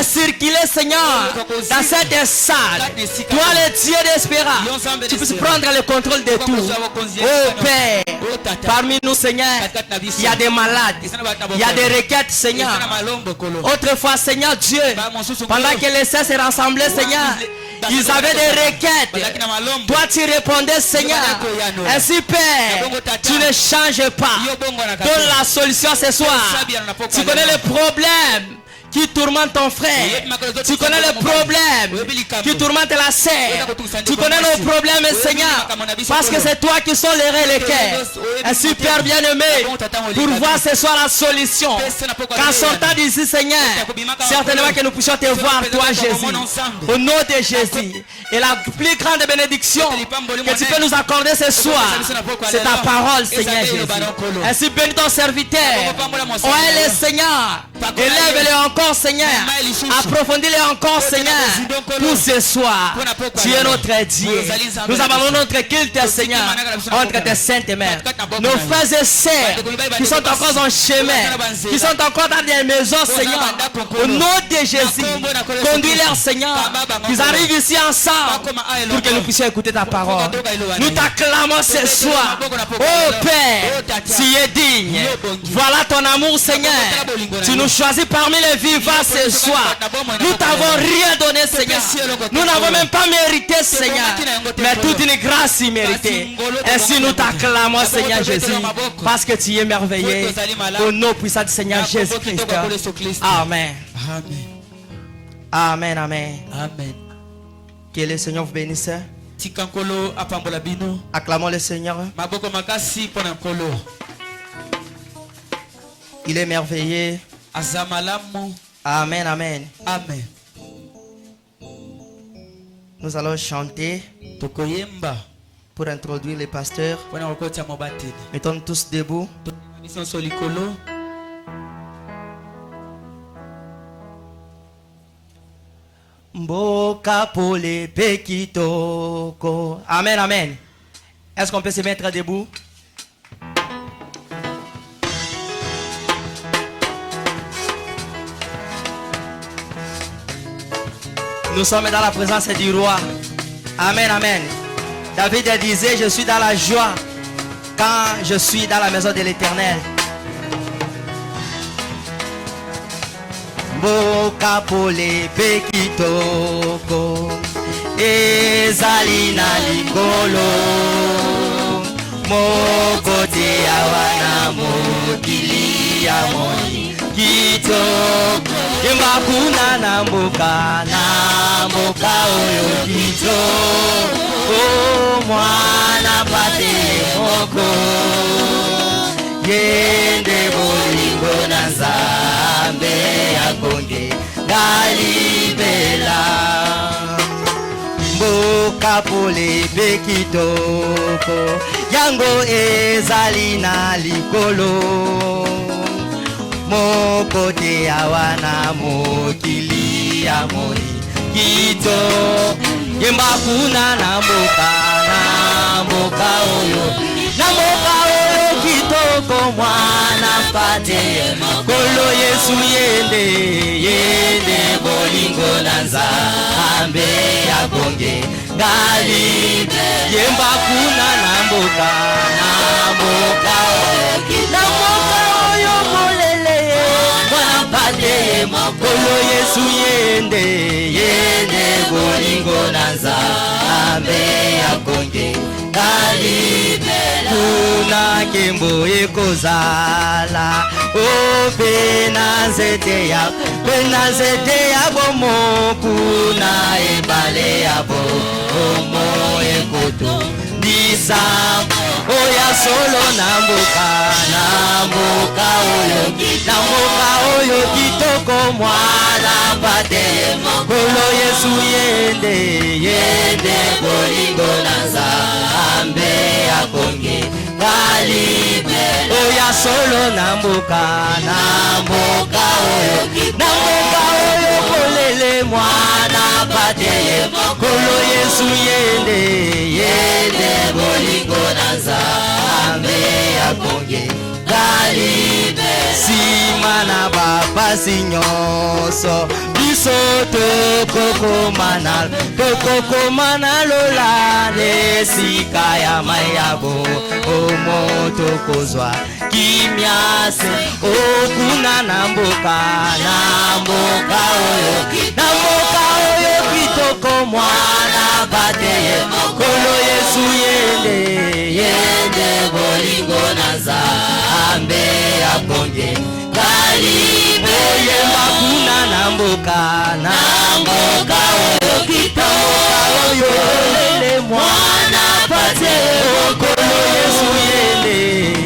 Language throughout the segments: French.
fait circuler, Seigneur, dans cette salle. Toi, le Dieu d'espérance, tu puisses prendre le contrôle de tout. Oh Père, parmi nous, Seigneur, il y a des malades, il y a des requêtes, Seigneur. Autrefois, Seigneur Dieu, pendant que les saints se rassemblaient, Seigneur, ils avaient des requêtes. Toi, tu répondais, Seigneur. Ainsi, Père, tu ne changes pas. Donne la solution ce soir. Tu connais le problème qui tourmente ton frère. Tu connais le problème qui tourmente la sœur. Tu connais nos problèmes, Seigneur, parce que c'est toi qui sont les reins et les cœurs. Ainsi, Père bien-aimé, pour voir ce soir la solution. Qu'en sortant d'ici, Seigneur, certainement que nous puissions te voir, toi, Jésus, au nom de Jésus. Et la plus grande bénédiction que tu peux nous accorder ce soir, c'est ta parole, Seigneur Jésus. Ainsi, bénis ton serviteur. Ouais, le Seigneur, élève-le encore, Seigneur, approfondis-le encore, Seigneur, pour ce soir. Tu es notre Dieu. Nous avons notre culte, Seigneur, entre tes saintes mains. Nos frères et sœurs qui sont encore en chemin, qui sont encore dans des maisons, Seigneur, au nom de Jésus, conduis-les, Seigneur, qu'ils arrivent ici ensemble pour que nous puissions écouter ta parole. Nous t'acclamons ce soir. Oh Père, tu es digne. Voilà ton amour, Seigneur. Tu nous choisis parmi les vivants ce soir. Nous t'avons rien donné, Seigneur. Nous n'avons même pas mérité, Seigneur, mais toute une grâce imméritée. Ainsi nous t'acclamons, Seigneur Jésus, parce que tu es merveilleux. Au nom puissant du Seigneur Jésus-Christ. Amen. Amen, amen. Amen. Que le Seigneur vous bénisse. Acclamons le Seigneur. Il est merveilleux. Amen, amen. Amen. Nous allons chanter pour introduire les pasteurs. Mettons tous debout. Mboka pole pekitoko. Amen, amen. Est-ce qu'on peut se mettre debout? Nous sommes dans la présence du roi. Amen, amen. David disait, je suis dans la joie quand je suis dans la maison de l'Éternel. Mboka pole pekitoko ezali na likolo moko te awana mokili ya moni kitoko yembakuna na mboka oyo kitoko mwana pate moko yende bolingo na Nzambe akonge galibela mboka pole bekitoko yango ezali na likolo moko te awana mokili ya moni kito yembakuna na mboka oyo kitoko mwana pate kolo Yesu yende bolingo na Nzambe akonge ngali yemba kuna na mboka oyo molele mwana pate kolo Yesu yende bolingo na Nzambe akonge ngali kuna kembo ekozala o pena nzete ya bomo kuna ebale ya bomo ekoto ndisa oya solo na mboka oyo kitoko mwana pate kolo Yesu yende bolingo na Nzambe akonge oya solo na mboka oyo kolele mwana pate kolo Yesu yende bolingo na Nzambe akonge Galibe Simana bapasi nyonso Biso Tokoko lola Nesika ya mayabo Omoto kozwa Kimyase Okuna namboka oyo kitoko mwana bateye Kolo Yesu yende bolingo naza Ambe akonge Galibe Yemba kuna namboka oyo kitoko Lele mwana bateye Kolo Yesu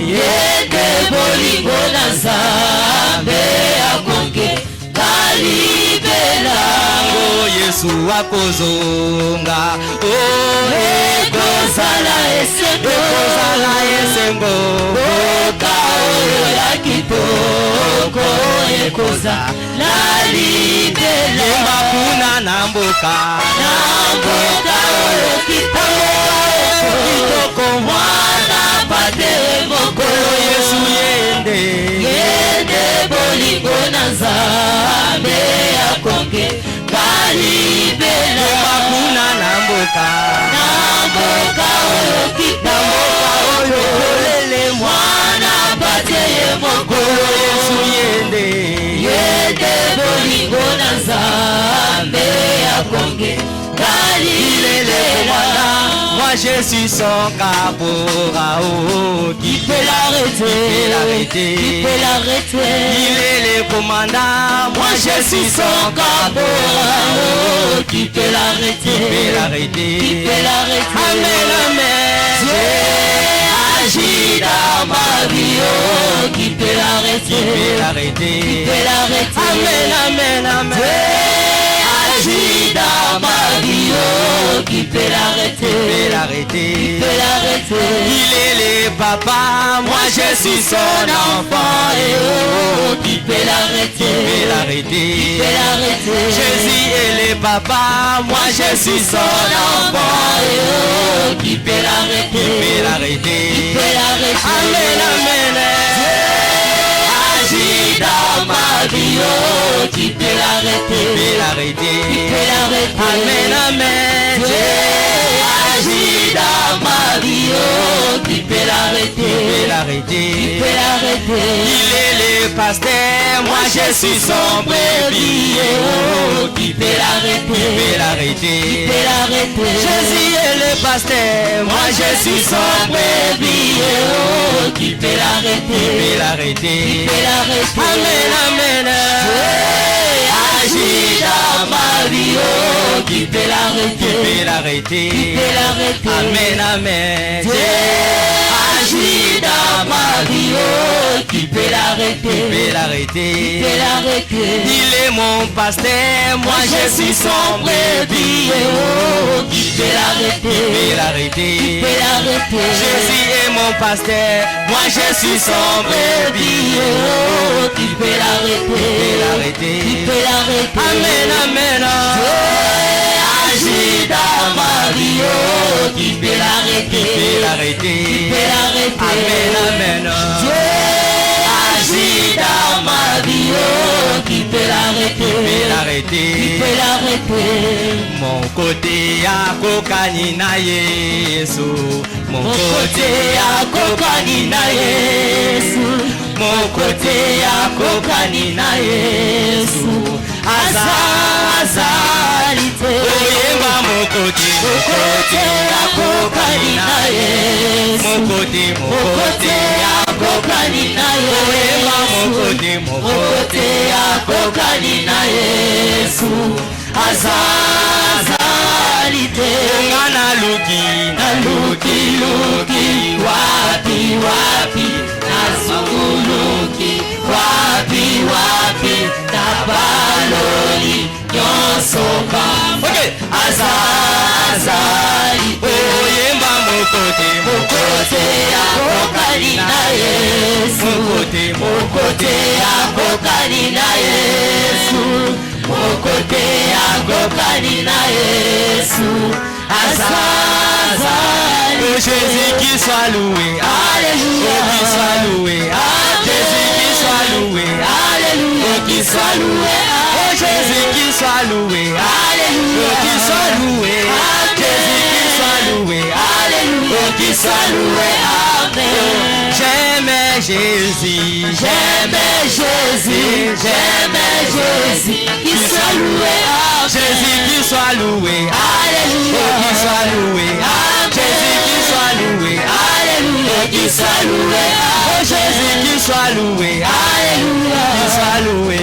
yende bolingo naza Ambe akonge Galibe lango Yesu akozonga ekozala esengo boka oyo ya kitoko ekozala libela kuna na mboka oyo kitoko mwana pate mokolo Yesu yende bolingo na Nzambe akonge Galibela kuna na mboka oyo kitoko lele mwana pate mokolo Yesu yende bolingo na Nzambe akonge Galibela. Moi je suis son capora, qui peut l'arrêter, il est le commandant. Moi je suis son capora, qui peut l'arrêter, Amen, amen. Dieu agit dans ma vie, qui peut l'arrêter, Amen, amen, amen. Agis dans ma vie, qui peut l'arrêter, Il est le papa, moi je suis son enfant, qui peut l'arrêter, Jésus est le papa, moi je suis son enfant, qui peut l'arrêter, Amen, amen. Agis dans ma vie, qui peut l'arrêter, Amen, amen. Agis dans ma vie, qui peut l'arrêter, Il est le pasteur, moi je suis son brebis, qui peut l'arrêter, Jésus est le pasteur, moi je suis son brebis, qui peut l'arrêter, Amen, amen. Agis dans ma vie, qui peut l'arrêter, Amen, amen. Agis dans ma vie, qui peut l'arrêter, Il est mon pasteur, moi je suis son brebis, qui peut l'arrêter, Jésus est mon pasteur, moi je suis son brebis, qui peut l'arrêter, Amen, amen. Agis dans ma vie, qui peut l'arrêter, Amen, amen. Agis dans ma vie, qui peut l'arrêter, Mon côté à kokani na Yesu, mon côté à kokani na Yesu, mon côté à kokani na Yesu, azalite oyemba mon côté à kokani na Yesu, mon côté à kokani na Yesu, oyemba mon côté à kokani na Yesu, azalite ngana luki wapi nazuluki wapi tabaloli nyosoka azali oyemba mokote akokani na Yesu, mokote akokani na Yesu, mokote akokani na Yesu, azali Jésus qui soit loué. Alléluia. Oh, qui soit loué. Jésus qui soit loué. Alléluia. Oh, qui soit loué. Oh, Jésus qui soit loué. Alléluia. Oh, qui soit loué. Jésus qui soit loué. Alléluia. Oh, qui soit loué. Amen. J'aime Jésus. J'aime Jésus. J'aime Jésus. Qui soit loué. Jésus qui soit loué. Alléluia. Oh, qui soit loué. Jésus qui soit loué. Alléluia. Qui soit loué. Oh, Jésus qui soit loué. Alléluia. Qui soit loué.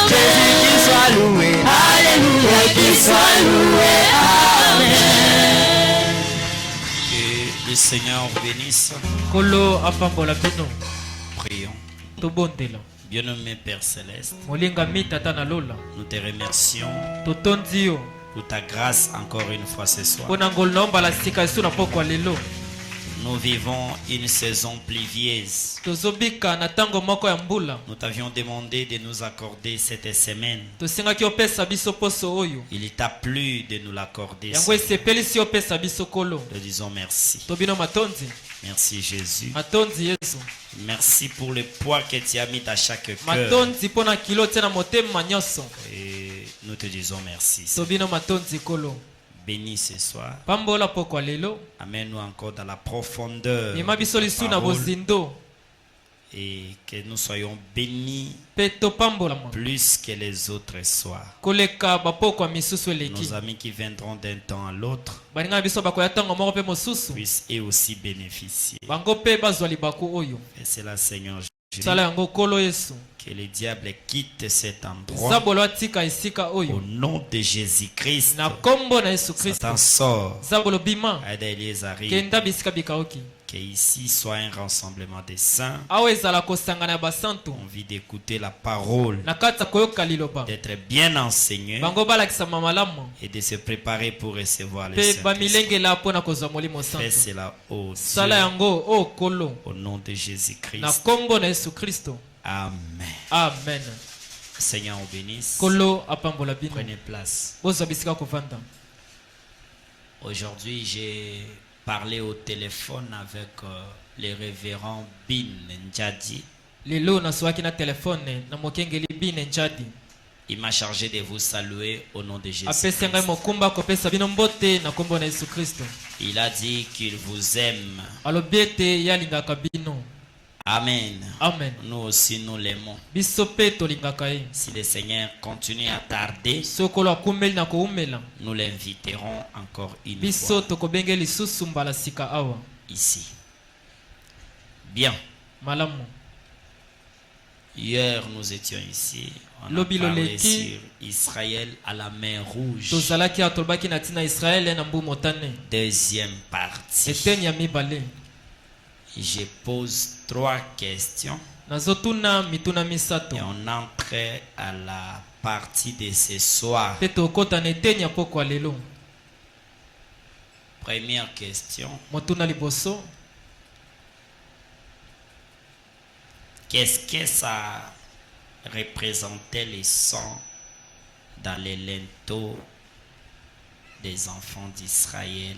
Jésus qui soit loué. Alléluia. Qui soit loué. Amen. Que le Seigneur bénisse. Prions. Bien-aimé Père Céleste, nous te remercions pour ta grâce encore une fois ce soir. Nous vivons une saison pluvieuse. Nous t'avions demandé de nous accorder cette semaine. Il t'a plu de nous l'accorder. Nous disons merci. Merci Jésus. Merci pour le poids que tu as mis à chaque cœur. Et nous te disons merci. Bénis ce soir. Amène-nous encore dans la profondeur de ta parole. Et que nous soyons bénis plus que les autres soirs. Nos amis qui viendront d'un temps à l'autre puissent eux aussi bénéficier. Et c'est là, Seigneur Jésus, que le diable quitte cet endroit. Au nom de Jésus-Christ, Satan sort. Aide Elias arrive. Que ici soit un rassemblement des saints. Envie d'écouter la parole, d'être bien enseigné et de se préparer pour recevoir le Saint-Esprit. Fais cela, ô Dieu, au nom de Jésus-Christ. Amen. Amen. Seigneur, on bénisse. Prenez place. Aujourd'hui, j'ai parlé au téléphone avec le révérend Bin Njadi. Il m'a chargé de vous saluer au nom de Jésus. Il a dit qu'il vous aime. Amen. Amen. Nous aussi nous l'aimons. Si le Seigneur continue à tarder, nous l'inviterons encore une fois ici. Bien. Hier nous étions ici. On a parlé sur Israël à la mer Rouge. Deuxième partie. Je pose 3 questions. Et on entre à la partie de ce soir. Première question. Qu'est-ce que ça représentait les sang dans les linteaux des enfants d'Israël?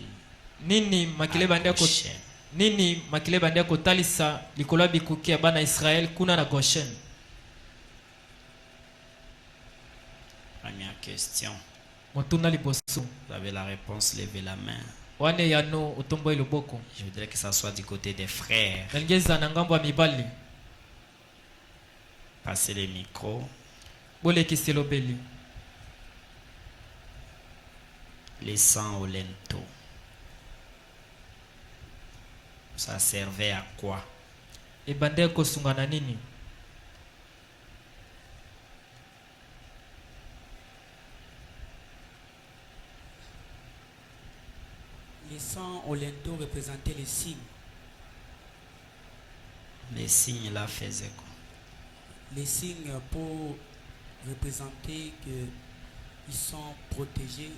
Nini makile bandia kotalisa likolo bikuki ya bana Israël kuna na Goshen? Première question. Motuna liboso. Vous avez la réponse, levez la main. Wane yano utombo iloboko. Je voudrais que ça soit du côté des frères. Ngeza na ngambo ya mibali. Passez les micros. Bole kiselobeli. Les sangs au linteau. Ça servait à quoi? Et bande kosungana nini? Les sangs au linteau représentaient les signes. Les signes là faisaient quoi? Les signes pour représenter qu'ils sont protégés.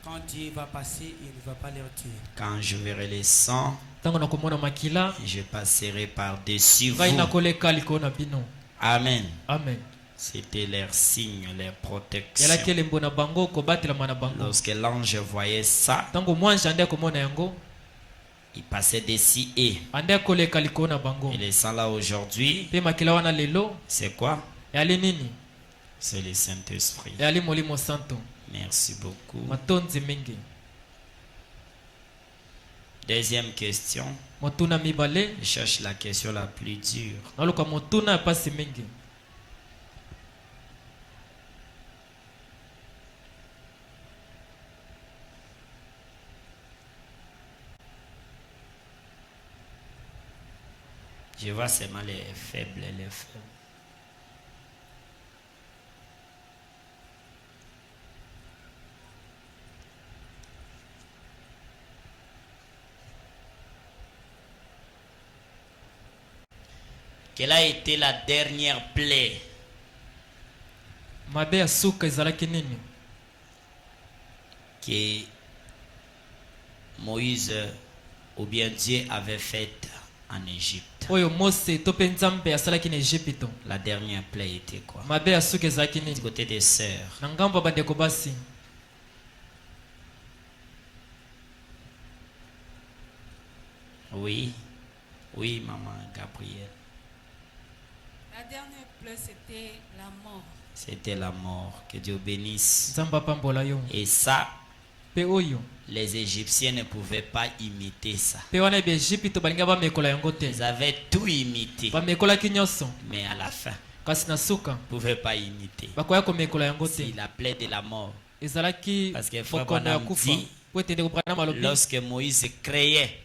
Quand Dieu va passer, il ne va pas les tuer. Quand je verrai les sangs, je passerai par-dessus vous. Amen. Amen. C'était leur signe, leur protection. Lorsque l'ange voyait ça, Il passait d'ici et les sang là aujourd'hui, c'est quoi? C'est le Saint-Esprit. Merci beaucoup. Deuxième question. Je cherche la question la plus dure. Je vois seulement les faibles, les faibles. Quelle a été la dernière plaie que Moïse ou bien Dieu avait faite en Égypte? La dernière plaie était quoi? Du côté des sœurs. Oui, oui, maman Gabrielle. La dernière plaie, c'était la mort. C'était la mort. Que Dieu bénisse. Et ça, les Égyptiens ne pouvaient pas imiter ça. Ils avaient tout imité. Mais à la fin, ils ne pouvaient pas imiter. C'est la plaie de la mort. Parce que Frère Branham dit, lorsque Moïse créait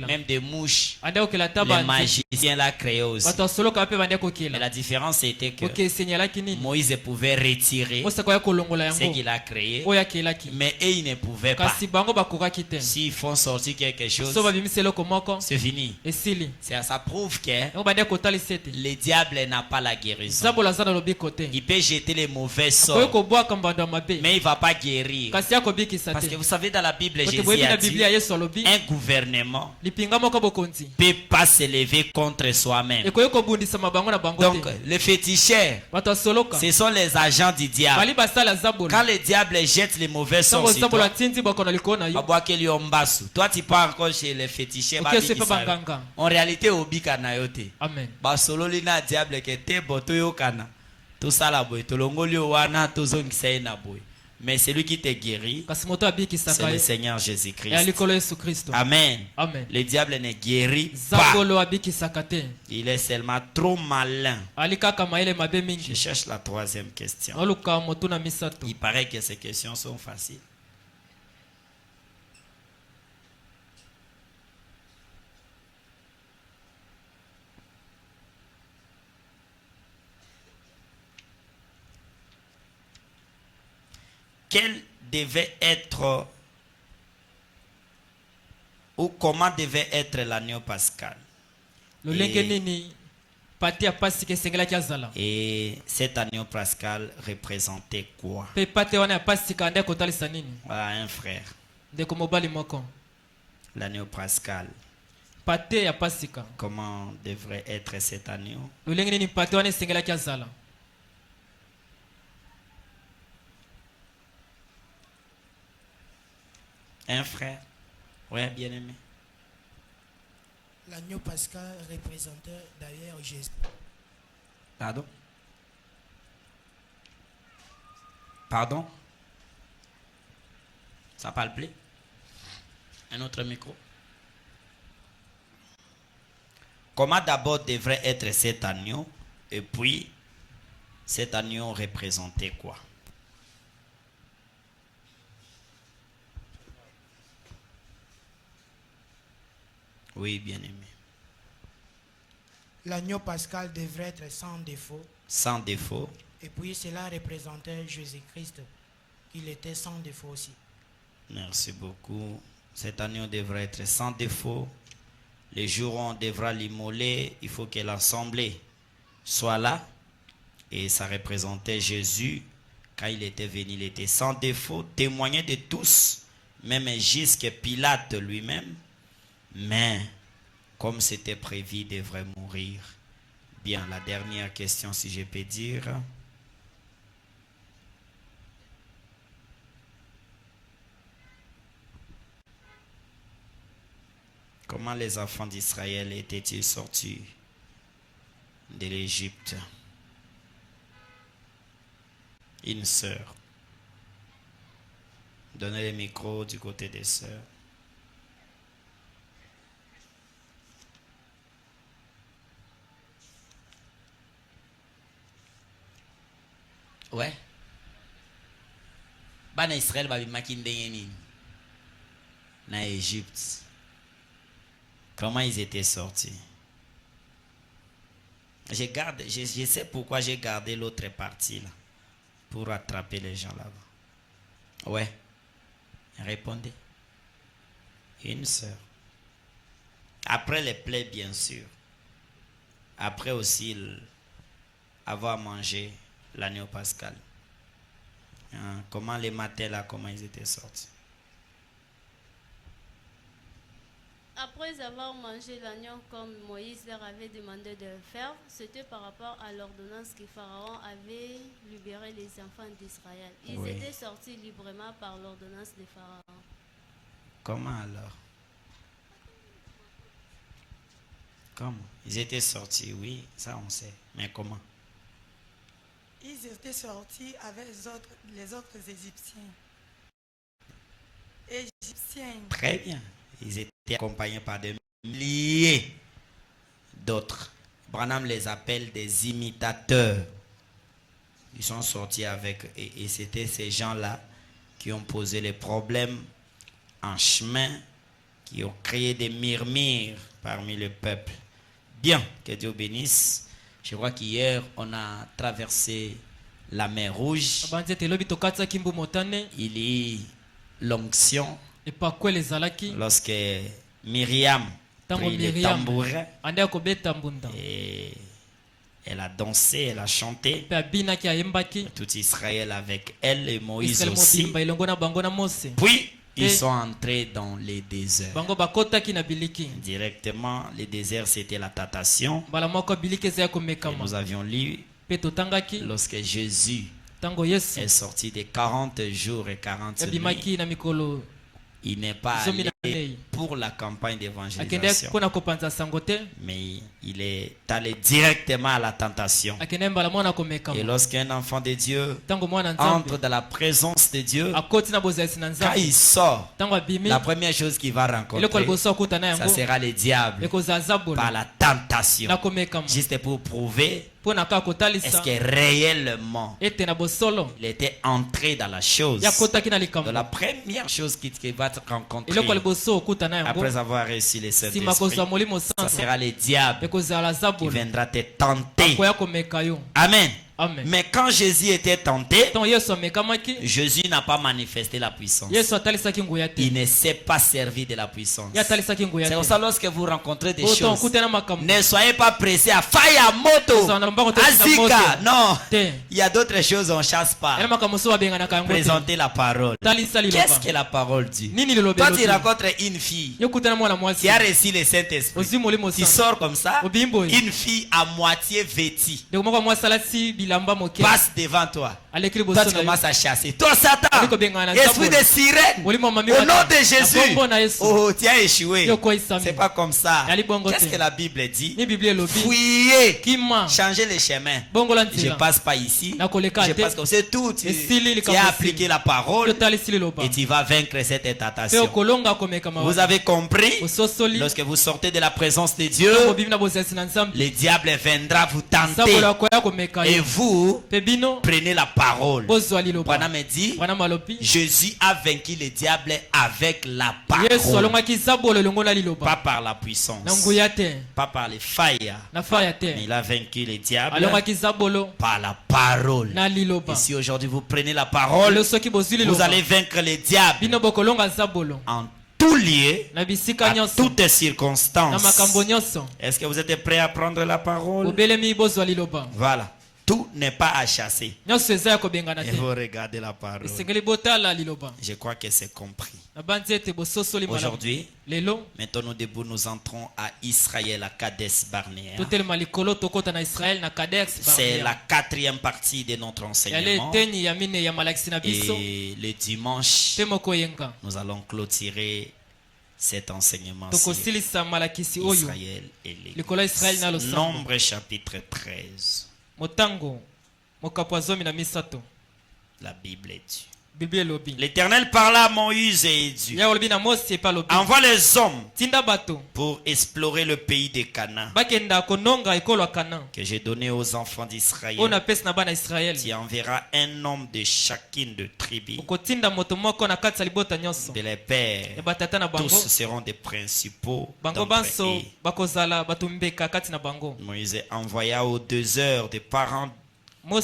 même des mouches, les magiciens la créaient aussi. Mais la différence était que Moïse pouvait retirer ce qu'il a créé, mais eux ils ne pouvaient pas. S'ils font sortir quelque chose, c'est fini. Ça prouve que le diable n'a pas la guérison. Il peut jeter les mauvais sorts, mais il ne va pas guérir. Parce que vous savez, dans la Bible, Jésus a dit, un gouvernement ne peut pas s'élever contre soi-même. Donc, les féticheurs, ce sont les agents du diable. Quand le diable jette les mauvais sorts sur toi, toi tu pars encore chez les féticheurs. En réalité, obika na yote. Basolo lina diable ke te boto yokana. Tout ça la boy. Tolongoli wana tozongisa na boy. Mais celui qui te guérit, c'est le Seigneur Jésus-Christ. Amen. Le diable ne guérit pas. Il est seulement trop malin. Je cherche la troisième question. Il paraît que ces questions sont faciles. Quel devait être ou comment devait être l'agneau pascal? Et cet agneau pascal représentait quoi? Voilà un frère. L'agneau pascal. Comment devrait être cet agneau? Un frère. Oui, bien aimé. L'agneau pascal représentait d'ailleurs Jésus. Pardon? Pardon? Ça parle plus? Un autre micro. Comment d'abord devrait être cet agneau? Et puis, cet agneau représentait quoi? Oui, bien-aimé. L'agneau pascal devrait être sans défaut. Sans défaut. Et puis cela représentait Jésus-Christ. Il était sans défaut aussi. Merci beaucoup. Cet agneau devrait être sans défaut. Les jours où on devra l'immoler, il faut que l'assemblée soit là. Et ça représentait Jésus. Quand il était venu, il était sans défaut, témoigné de tous, même jusqu'à Pilate lui-même. Mais, comme c'était prévu, il devrait mourir. Bien, la dernière question, si je peux dire. Comment les enfants d'Israël étaient-ils sortis de l'Égypte? Une sœur. Donnez le micro du côté des sœurs. Ouais. Bana Israël va makindeni Na Égypte. Comment ils étaient sortis? Je sais pourquoi j'ai gardé l'autre partie là. Pour attraper les gens là-bas. Ouais. Répondez. Une sœur. Après les plaies, bien sûr. Après aussi avoir mangé l'agneau pascal. Comment les matins là, comment ils étaient sortis? Après avoir mangé l'agneau comme Moïse leur avait demandé de le faire, c'était par rapport à l'ordonnance que Pharaon avait libéré les enfants d'Israël. Ils étaient sortis librement par l'ordonnance de Pharaon. Comment alors? Comment? Ils étaient sortis, oui, ça on sait. Mais comment? Ils étaient sortis avec les autres Égyptiens. Très bien. Ils étaient accompagnés par des milliers d'autres. Branham les appelle des imitateurs. Ils sont sortis avec... Et c'était ces gens-là qui ont posé les problèmes en chemin, qui ont créé des murmures parmi le peuple. Bien, que Dieu bénisse. Je crois qu'hier, on a traversé la mer Rouge. Il y a l'onction. Lorsque Myriam prit le tambourin, et elle a dansé, elle a chanté. Tout Israël avec elle et Moïse aussi. Puis, ils sont entrés dans les déserts. Directement, les déserts, c'était la tentation. Et nous avions lu lorsque Jésus est sorti de 40 jours et 40 nuits. Il n'est pas allé pour la campagne d'évangélisation, mais il est allé directement à la tentation. Et lorsqu'un enfant de Dieu entre dans la présence de Dieu, quand il sort, la première chose qu'il va rencontrer, ça sera le diable par la tentation, juste pour prouver est-ce que réellement il était entré dans la chose. Donc la première chose qu'il va rencontrer après avoir reçu le Saint-Esprit, ça sera le diable qui viendra te tenter. Amen. Amen. Mais quand Jésus était tenté, Jésus n'a pas manifesté la puissance. Il ne s'est pas servi de la puissance. C'est pour ça lorsque vous rencontrez des choses, ne soyez pas pressés à fire moto, Azika. Non, il y a d'autres choses on ne chasse pas. Présentez la parole. Qu'est-ce que la parole dit? Toi tu rencontres une fille qui a reçu le Saint-Esprit, tu sors comme ça, une fille à moitié vêtue passe devant toi. Toi tu commences à chasser. Toi Satan, esprit de sirène, au nom de Jésus, oh tu as échoué. C'est pas comme ça. Qu'est-ce que la Bible dit? Fuyez, changez les chemins. Je passe pas ici, je passe comme c'est tout. Tu as appliqué la parole et tu vas vaincre cette tentation. Vous avez compris? Lorsque vous sortez de la présence de Dieu, le diable viendra vous tenter et vous prenez la parole. Branham dit, Jésus a vaincu le diable avec la parole, pas par la puissance, pas par les failles, mais il a vaincu le diable par la parole. Et si aujourd'hui vous prenez la parole, vous allez vaincre le diable en tout lieu, à toutes circonstances. Est-ce que vous êtes prêts à prendre la parole? Voilà. Tout n'est pas à chasser. Et vous regardez la parole. Je crois que c'est compris. Aujourd'hui, maintenant nous debout, nous entrons à Israël, à Kadesh Barnea. C'est la 4e partie de notre enseignement. Et le dimanche, nous allons clôturer cet enseignement sur Israël et l'Église. Nombre chapitre 13. La Bible est due. L'Éternel parla à Moïse et dit, envoie les hommes pour explorer le pays de Canaan que j'ai donné aux enfants d'Israël. Tu enverras un homme de chacune de tribus de les pères. Tous seront des principaux d'entre eux. Moïse envoya aux 2 heures des parents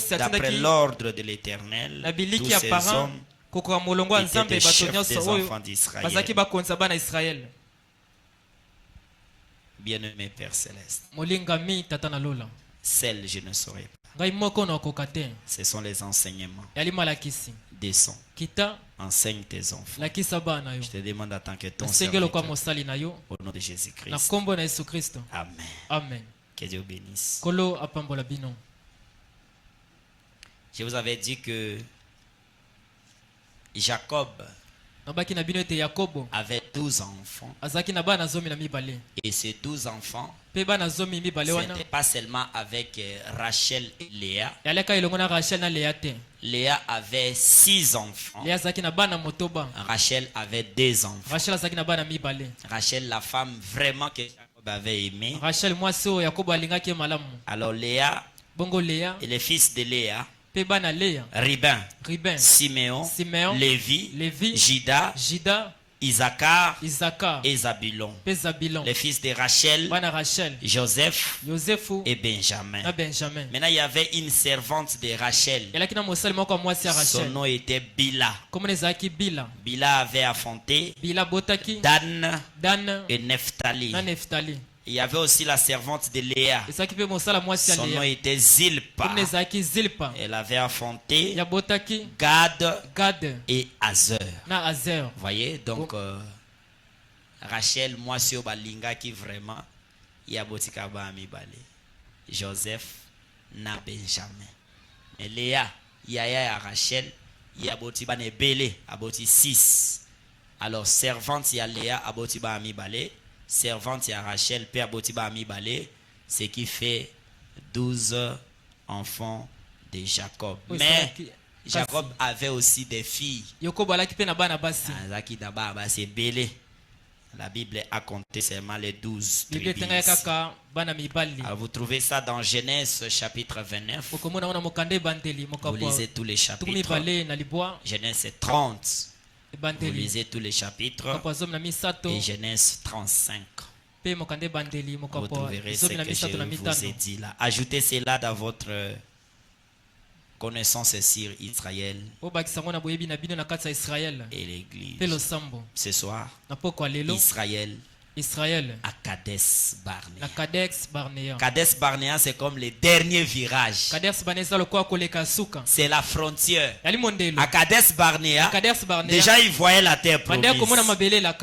d'après l'ordre de l'Éternel. Tous ces hommes étaient des chefs des enfants d'Israël. Bien-aimé Père Céleste, celle je ne saurais pas. Ce sont les enseignements. Descends, enseigne tes enfants. Je te demande en tant que ton serviteur, au nom de Jésus-Christ. Amen. Amen. Que Dieu bénisse. Je vous avais dit que Jacob avait 12 enfants. Et ces 12 enfants, ce n'était pas seulement avec Rachel et Léa. Léa avait 6 enfants. Rachel avait 2 enfants. Rachel, la femme vraiment que Jacob avait aimée. Alors Léa et les fils de Léa, Ribin, Siméon, Lévi, Jida, Isaacar et Zabulon. Les fils de Rachel, Joseph et Benjamin. Maintenant, il y avait une servante de Rachel. Son nom était Bila. Bila avait affronté Dan et Nephtali. Il y avait aussi la servante de Léa. Son nom était Zilpa. Elle avait affronté Gad et Azer. Vous voyez, donc Rachel, moi sur Balinga qui vraiment, il y a Botikaba Amibale. Joseph, na Benjamin. Mais Léa, il y a Rachel, il y a Botiba Nebele, à Boti 6. Alors, servante, il y a Léa, à Botiba Amibale. Servante à Rachel, père Botiba Amibale, ce qui fait 12 enfants de Jacob. Mais Jacob avait aussi des filles. La Bible a compté seulement les 12 tribus. Alors vous trouvez ça dans Genèse chapitre 29. Vous lisez tous les chapitres. Genèse 30. Vous lisez tous les chapitres et Genèse 35. Vous trouverez ce que je vous ai dit là. Ajoutez cela dans votre connaissance sur Israël et l'Église. Ce soir, Israël à Kadesh Barnea. Kadesh Barnea, c'est comme le dernier virage. C'est la frontière. À Kadesh Barnea, déjà ils voyaient la terre promise.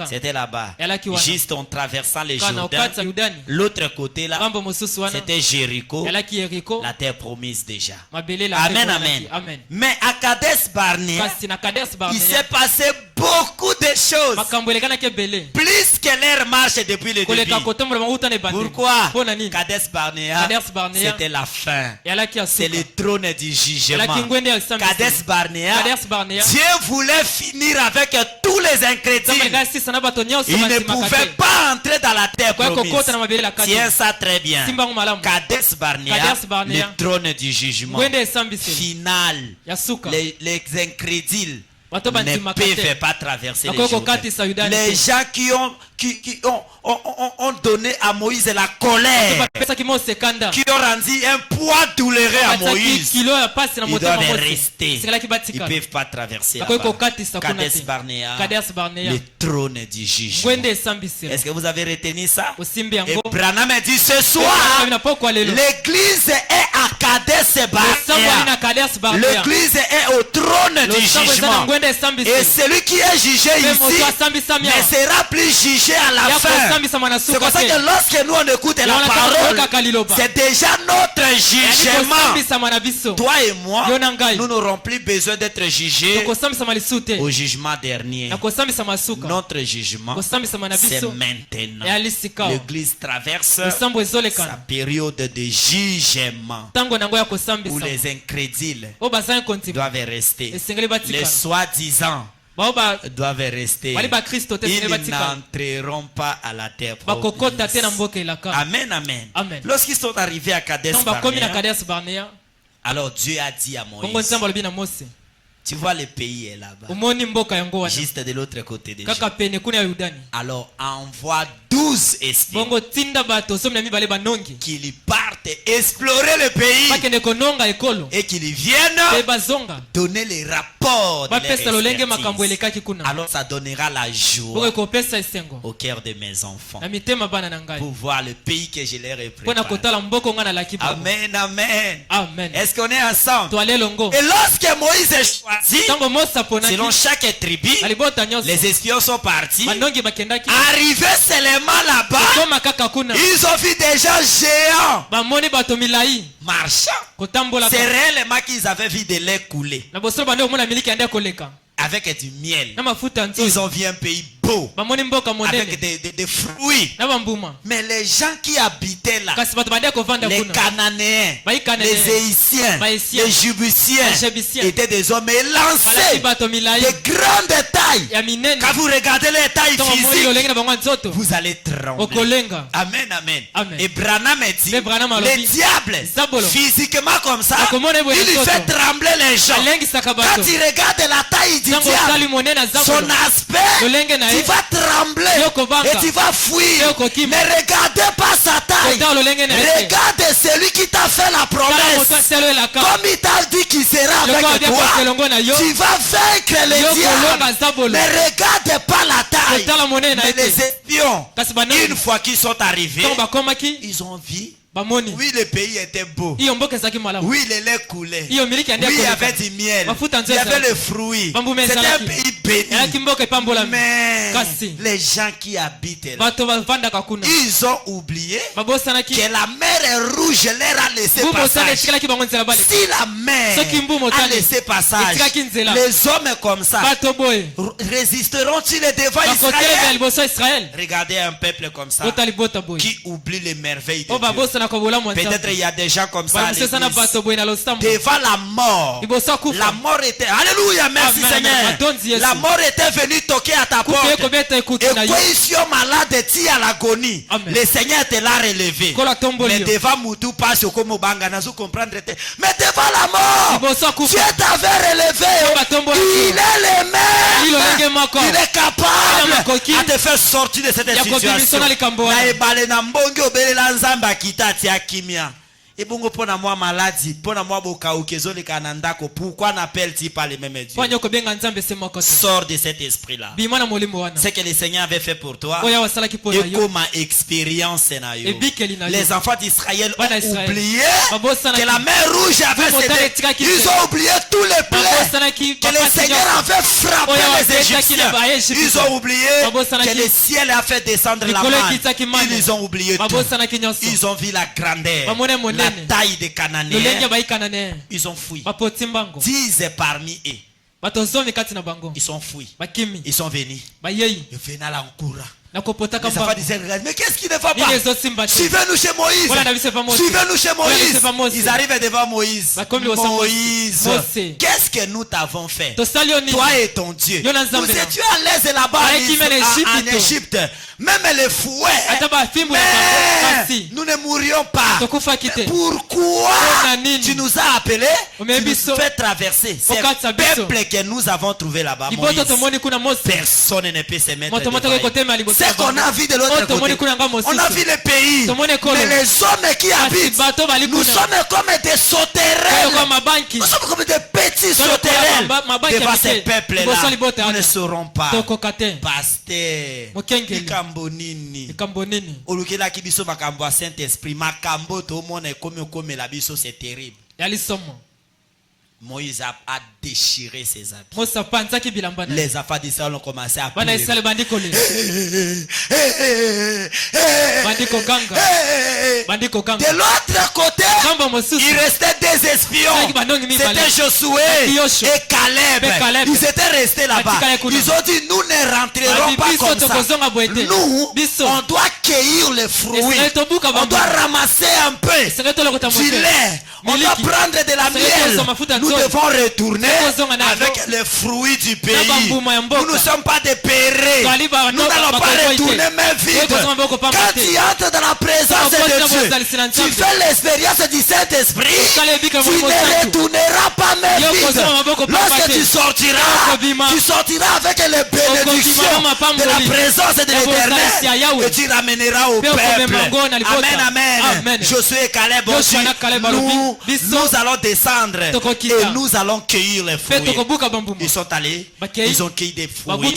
C'était là-bas. Juste en traversant les Jourdain. L'autre côté là, c'était Jéricho. La terre promise déjà. Amen, amen. Mais à Kadesh Barnea, il s'est passé beaucoup de choses. Plus que l'air marche depuis le début. Pourquoi? Kadesh Barnea, c'était la fin. C'est le trône du jugement. Kadesh Barnea, Dieu voulait finir avec tous les incrédules. Il ne pouvait pas entrer dans la terre promise. Tiens ça très bien. Kadesh Barnea, le trône du jugement final. Les incrédules ne peuvent pas traverser les Jourdain. Les gens qui ont donné à Moïse la colère, qui ont rendu un poids douloureux à Moïse, ils doivent rester. Ils ne peuvent pas traverser là-bas. Kadesh Barnea, le trône du jugement. Est-ce que vous avez retenu ça? Et Branham dit ce soir, l'église est à Kadesh Barnea. L'église est au trône du jugement. Et celui qui est jugé ici ne sera plus jugé à la fin. C'est pour ça que lorsque nous on écoute la parole, c'est déjà notre jugement. Toi et moi, nous n'aurons plus besoin d'être jugés au jugement dernier. Notre jugement, c'est maintenant. L'église traverse sa période de jugement où les incrédules doivent rester. Les soi-disant doivent rester. Ils n'entreront pas à la terre promise. Amen, amen. Lorsqu'ils sont arrivés à Kadesh Barnea, alors Dieu a dit à Moïse, tu vois le pays est là-bas, juste de l'autre côté de Jourdain. Alors envoie 12 espions qu'ils partent explorer le pays et qu'ils viennent donner les rapports de leur expertise. Alors ça donnera la joie au cœur de mes enfants pour voir le pays que je leur ai préparé. Amen, amen. Est-ce qu'on est ensemble? Et lorsque Moïse est choisi, selon chaque tribu, les espions sont partis. Arrivés seulement là-bas, ils ont vu des gens géants marchant. C'est réellement qu'ils avaient vu de lait couler avec du miel. Ils ont vu un pays beau avec des fruits. Mais les gens qui habitaient là, les Cananéens, les Héitiens, les Jébusiens, étaient des hommes élancés de grande taille. Quand vous regardez les tailles physiques, vous allez trembler. Amen, amen. Et Branham dit, le diable, physiquement comme ça, il fait trembler les gens. Quand il regarde la taille du diable, son aspect, tu vas trembler et tu vas fuir. Mais regardez pas sa taille. Regardez celui qui t'a fait la promesse. Comme il t'a dit qu'il sera avec toi, tu vas vaincre les diables. Mais regardez pas la taille. Mais les espions, une fois qu'ils sont arrivés, ils ont vu. Oui, le pays était beau. Oui, le lait coulait. Oui, il y avait du miel. Il y avait le fruit. C'était un pays béni. Mais les gens qui habitent là, ils ont oublié que la mer rouge leur a laissé passage. Si la mer a laissé passage, les hommes comme ça résisteront-ils devant Israël? Regardez un peuple comme ça qui oublie les merveilles de Dieu. Peut-être il y a des gens comme ça à l'église. Devant la mort était... Alléluia, merci Seigneur. La mort était venue toquer à ta porte. Et quand ils sont malades, tu à l'agonie, le Seigneur te l'a relevé. Mais devant Moutou, pas sur comme Banga, n'a pas comprendre. Mais devant la mort, Dieu t'avait relevé. Il est le même. Il est capable à te faire sortir de cette situation. Et bon, pour moi maladie, pour moi bokaukezole kanandako, pourquoi n'appelle-t-il pas les mêmes dieux? Sors de cet esprit-là. Ce que le Seigneur avait fait pour toi, et comme expérience, les enfants d'Israël ont oublié que la mer rouge avait cédé. Ils ont oublié tous les plaies que le Seigneur avait frappé les Égyptiens. Ils ont oublié que le ciel a fait descendre la manne. Ils ont oublié tout. Ils ont vu la grandeur, la taille des Cananéens. Ils ont fui. 10 parmi eux, ils sont fuis. Ils sont venus. Ils venaient à l'encourage. Les enfants disaient, mais qu'est-ce qui ne va pas? Suivez-nous chez Moïse. Suivez-nous chez Moïse. Ils arrivent devant Moïse. Moïse, qu'est-ce que nous t'avons fait? Toi et ton Dieu. Nous étions à l'aise là-bas en Égypte. Même les fouets. Mais nous ne mourions pas. Pourquoi tu nous as appelés? Tu nous fais traverser. C'est le peuple que nous avons trouvé là-bas. Personne ne peut se mettre devant. Ce qu'on a vu de l'autre côté. On a vu le pays. Mais les hommes qui habitent, nous sommes comme des sauterelles. Nous sommes comme des petits sauterelles. Devant ces peuples-là, nous ne saurons pas. Pasteur, Ikambonini. Olukela kibiso makambo Saint-Esprit. Makambo to mone comme la biso, c'est terrible. Moïse a déchiré ses habits. Les enfants d'Israël ont commencé à pleurer. De l'autre côté, il restait des espions. C'était Josué et Caleb. Ils étaient restés là-bas. Ils ont dit, nous ne rentrerons pas comme ça. Nous, on doit cueillir les fruits. On doit ramasser un peu du lait. On doit prendre de la miel. Nous devons retourner avec les fruits du pays. Nous ne sommes pas des pérés. Nous n'allons pas retourner main vide. Quand tu entres dans la présence de Dieu, tu fais l'expérience du Saint-Esprit, tu ne retourneras pas main vide. Lorsque tu sortiras avec les bénédictions de la présence de l'Éternel et tu ramèneras au peuple. Amen, amen. Josué et Caleb ont dit, nous allons descendre et nous allons cueillir les fruits. Ils sont allés, ils ont cueilli des fruits,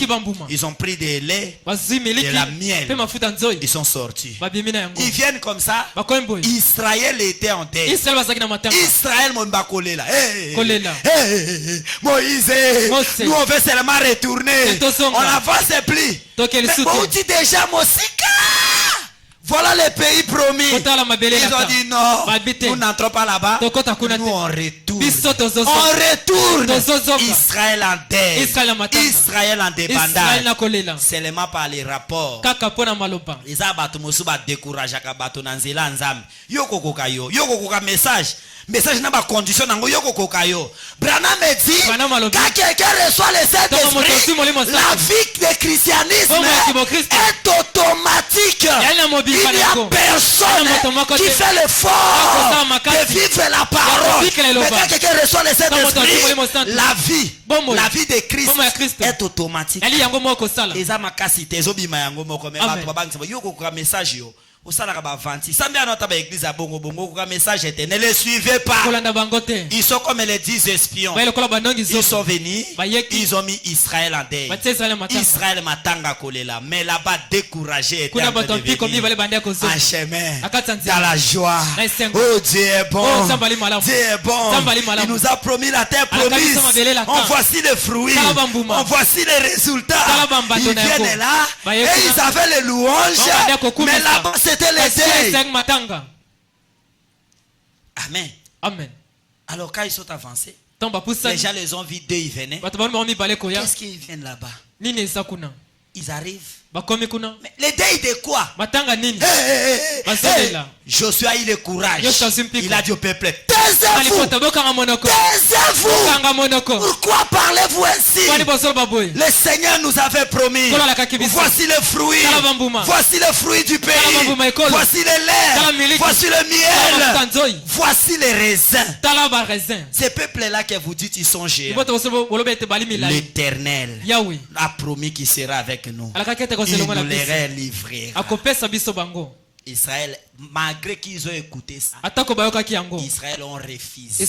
ils ont pris des laits, de la miel, ils sont sortis. Ils viennent comme ça. Israël était en deuil. Israël mon bakolé là. Moïse, nous on veut seulement retourner. On avance plus. Mais on dit déjà Mosika. Voilà le pays promis. Ils ont dit non, nous n'entrons pas là-bas. Nous on retourne. On retourne. Israël en deuil. Israël en débandage. Seulement par les rapports. Les abattus mosuba découragent kabato nanzela nzam. Yoko kokayo. Yoko koka message. Message n'a pas condition nango yoko kokayo. Branham me dit quand quelqu'un reçoit le Saint-Esprit, la vie de christianisme est automatique. Il n'y a personne qui fait l'effort de vivre la parole. Mais quand quelqu'un reçoit le Saint-Esprit, la vie de Christ est automatique. Et ça m'a cassé. Message yo. Message était, ne les suivez pas. Ils sont comme les 10 espions. Ils sont venus, ils ont mis Israël en deuil. Israël m'a tanga kolela, mais là-bas découragé en chemin, dans la joie. Oh Dieu est bon, Dieu est bon. Il nous a promis la terre promise. On voici les fruits, on voici les résultats. Ils viennent là et ils avaient les louanges, mais là-bas c'était les deuils. Amen. Amen. Alors quand ils sont avancés, les gens les ont vus, deux ils venaient. Qu'est-ce qu'ils viennent là-bas? Ils arrivent. Mais les deuils de quoi? Josué a eu le courage. Il a dit au peuple, taisez-vous. Pourquoi parlez-vous ainsi? Le Seigneur nous avait promis. Voici le fruit. Voici le fruit du pays. Voici le lait. Voici le miel. Voici les raisins. Ces peuples-là que vous dites, ils sont géants. L'Éternel a promis qu'il sera avec nous. Il nous les livrera. Israël, malgré qu'ils ont écouté ça, Israël ont refusé.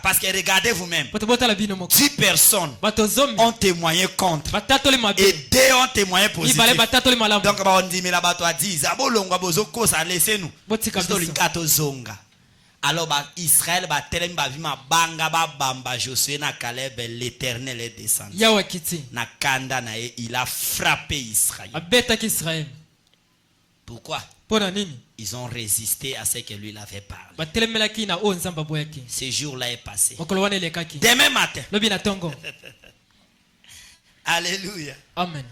Parce que regardez vous-même, 10 personnes ont témoigné contre et 2 ont témoigné positif. Donc on dit mais là-bas toi dis laissez-nous. Alors Israël va tellement vivre banga bamba Josué na Caleb, l'Éternel est descendu. Na kanda na il a frappé Israël. Pourquoi? Ils ont résisté à ce que lui avait parlé. Ce jour-là est passé. Demain matin. Alléluia. Amen.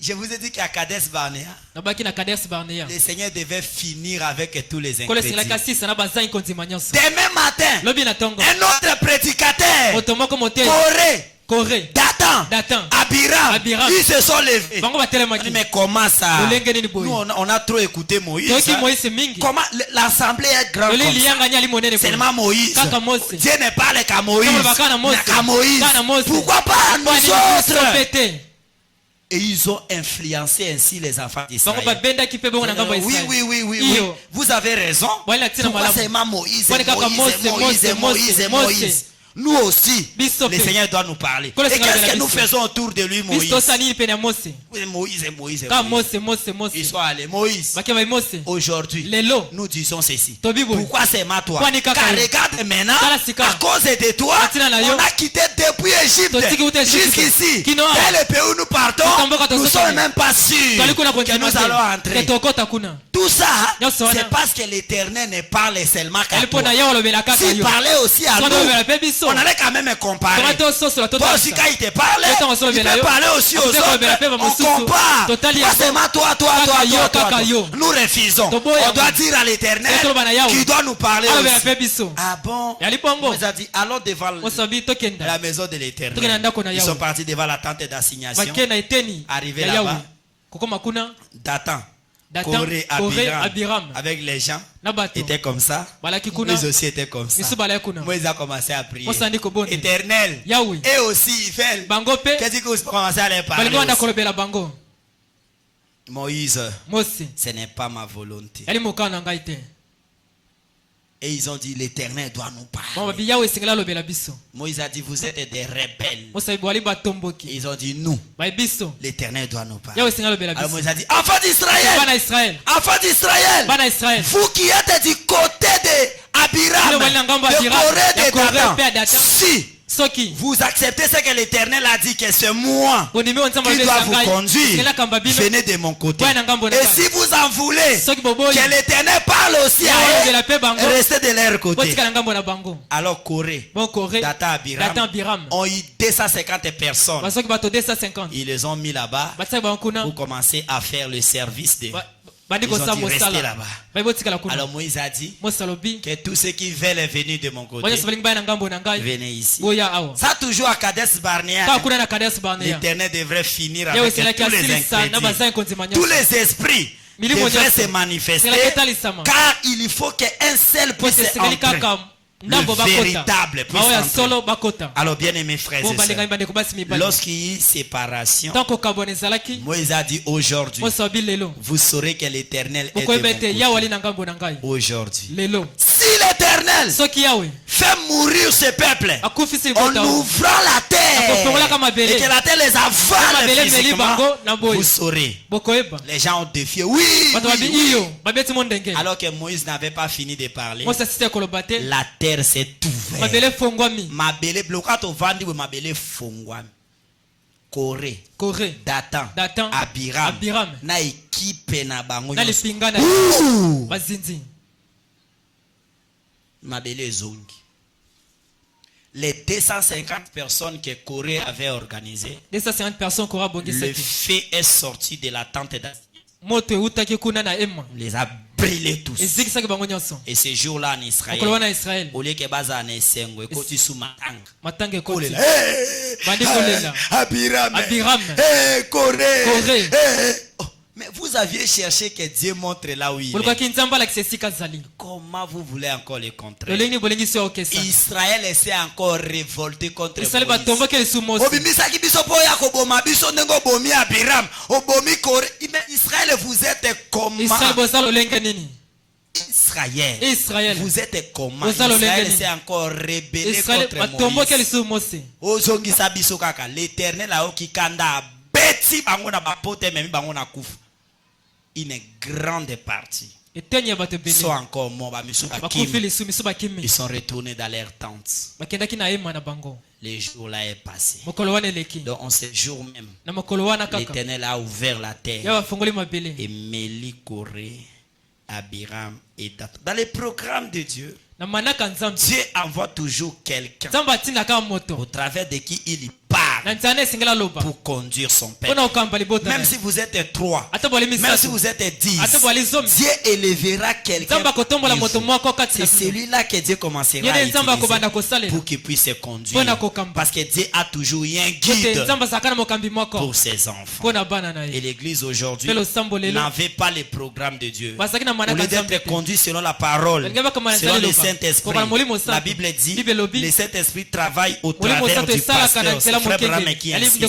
Je vous ai dit qu'à Kadesh Barnea, le Seigneur devait finir avec tous les ingrédients. Demain matin, un autre prédicateur, Corée, Dathan, Abiram, ils se sont levés. Mais comment ça? Nous, on a trop écouté Moïse. Comment l'assemblée est grande? Seulement Moïse. Dieu ne parle qu'à Moïse. Pourquoi pas nous autres? Et ils ont influencé ainsi les enfants d'Israël. Oui. Vous avez raison. Pourquoi c'est Moïse? Nous aussi, le Seigneur doit nous parler. Et qu'est-ce que nous faisons autour de lui, Moïse? Moïse. Ils sont allés, Moïse. Aujourd'hui, nous disons ceci. Pourquoi c'est ma toi? Car regarde maintenant, à cause de toi, on a quitté depuis Égypte jusqu'ici. Et le pays où nous partons, nous ne sommes même pas sûrs que nous allons entrer. Tout ça, c'est parce que l'Éternel ne parle seulement qu'à toi. S'il parlait aussi à nous, on allait quand même comparer. Toi aussi, quand il te parle, il peut parler aussi aux autres. On compare. Toi. Nous refusons. On doit dire à l'Éternel qui doit nous parler aussi. Ah bon? On nous a dit, allons devant la maison de l'Éternel. Ils sont partis devant la tente d'assignation. Arrivés là-bas, Dathan, Corée, Abiram, avec les gens, étaient comme ça. Moïse aussi était comme ça. Moïse a commencé à prier. Éternel, et aussi il fait. Qu'est-ce que vous commencez à les parler aussi? Moïse, ce n'est pas ma volonté. Et ils ont dit, l'Éternel doit nous parler. Moïse a dit, vous êtes des rebelles. Ils ont dit, nous, l'Éternel doit nous parler. Alors Moïse a dit, enfants d'Israël, vous qui êtes du côté d'Abiram, de Corée, de Dathan, si vous acceptez ce que l'Éternel a dit, que c'est moi qui dois vous conduire, venez de mon côté. Et si vous en voulez que l'Éternel parle aussi à eux, restez de leur côté. Alors Corée, Dathan, Abiram ont eu 250 personnes. Ils les ont mis là-bas pour commencer à faire le service de... Ils ont dit rester là-bas. Alors Moïse a dit que tous ceux qui veulent venir de mon côté, venez ici. Ça toujours à Kadesh Barnea. L'Éternel devrait finir avec tous les ingrédients. Tous les esprits devraient se manifester, car il faut qu'un seul puisse entrer. Le véritable puissance. Alors bien aimés frères et sœurs, lorsqu'il y a eu séparation, Moïse a dit aujourd'hui, vous saurez que l'Éternel est de mon côté. Aujourd'hui, si l'Éternel fait mourir ce peuple en ouvrant la terre et que la terre les avale physiquement, vous saurez. Les gens ont défié. Oui. Alors que Moïse n'avait pas fini de parler, la terre s'est ouverte. Mabele bloqué au vandi ou mabele fongwami. Corée, Dathan, Abiram, na équipe na bango. Mabele zongi. Les 250 personnes que Corée avait organisées, le feu est sorti de la tente d'assignation. Les a brûlés tous. Et ce jour-là en Israël, au lieu que Baza ne s'engue, côté sous matang. Abiram, Corée. Mais vous aviez cherché que Dieu montre là où il est. Comment vous voulez encore le contrer? Israël s'est encore révolté contre Israël, vous êtes comment? Israël, vous êtes comment? Israël s'est encore rébellé contre Moïse. L'Éternel a okikanda beti bango na bapote memi bango na kufu. Une grande partie sont encore morts. Ils sont retournés dans leurs tentes. Le jour là est passé. Donc en ce jour même, l'Éternel a ouvert la terre. Et Méli, Corée, Abiram et Dathan. Dans les programmes de Dieu, Dieu envoie toujours quelqu'un au travers de qui il parle pour conduire son peuple. Même si vous êtes 3, même si vous êtes 10, Dieu élèvera quelqu'un. C'est celui-là que Dieu commencera à utiliser pour qu'il puisse se conduire. Parce que Dieu a toujours eu un guide pour ses enfants. Et l'église aujourd'hui n'avait pas le programme de Dieu. Au lieu d'être conduit selon la parole, selon le Saint-Esprit, la Bible dit le Saint-Esprit travaille au travers du pasteur. Frère Branham qui insiste.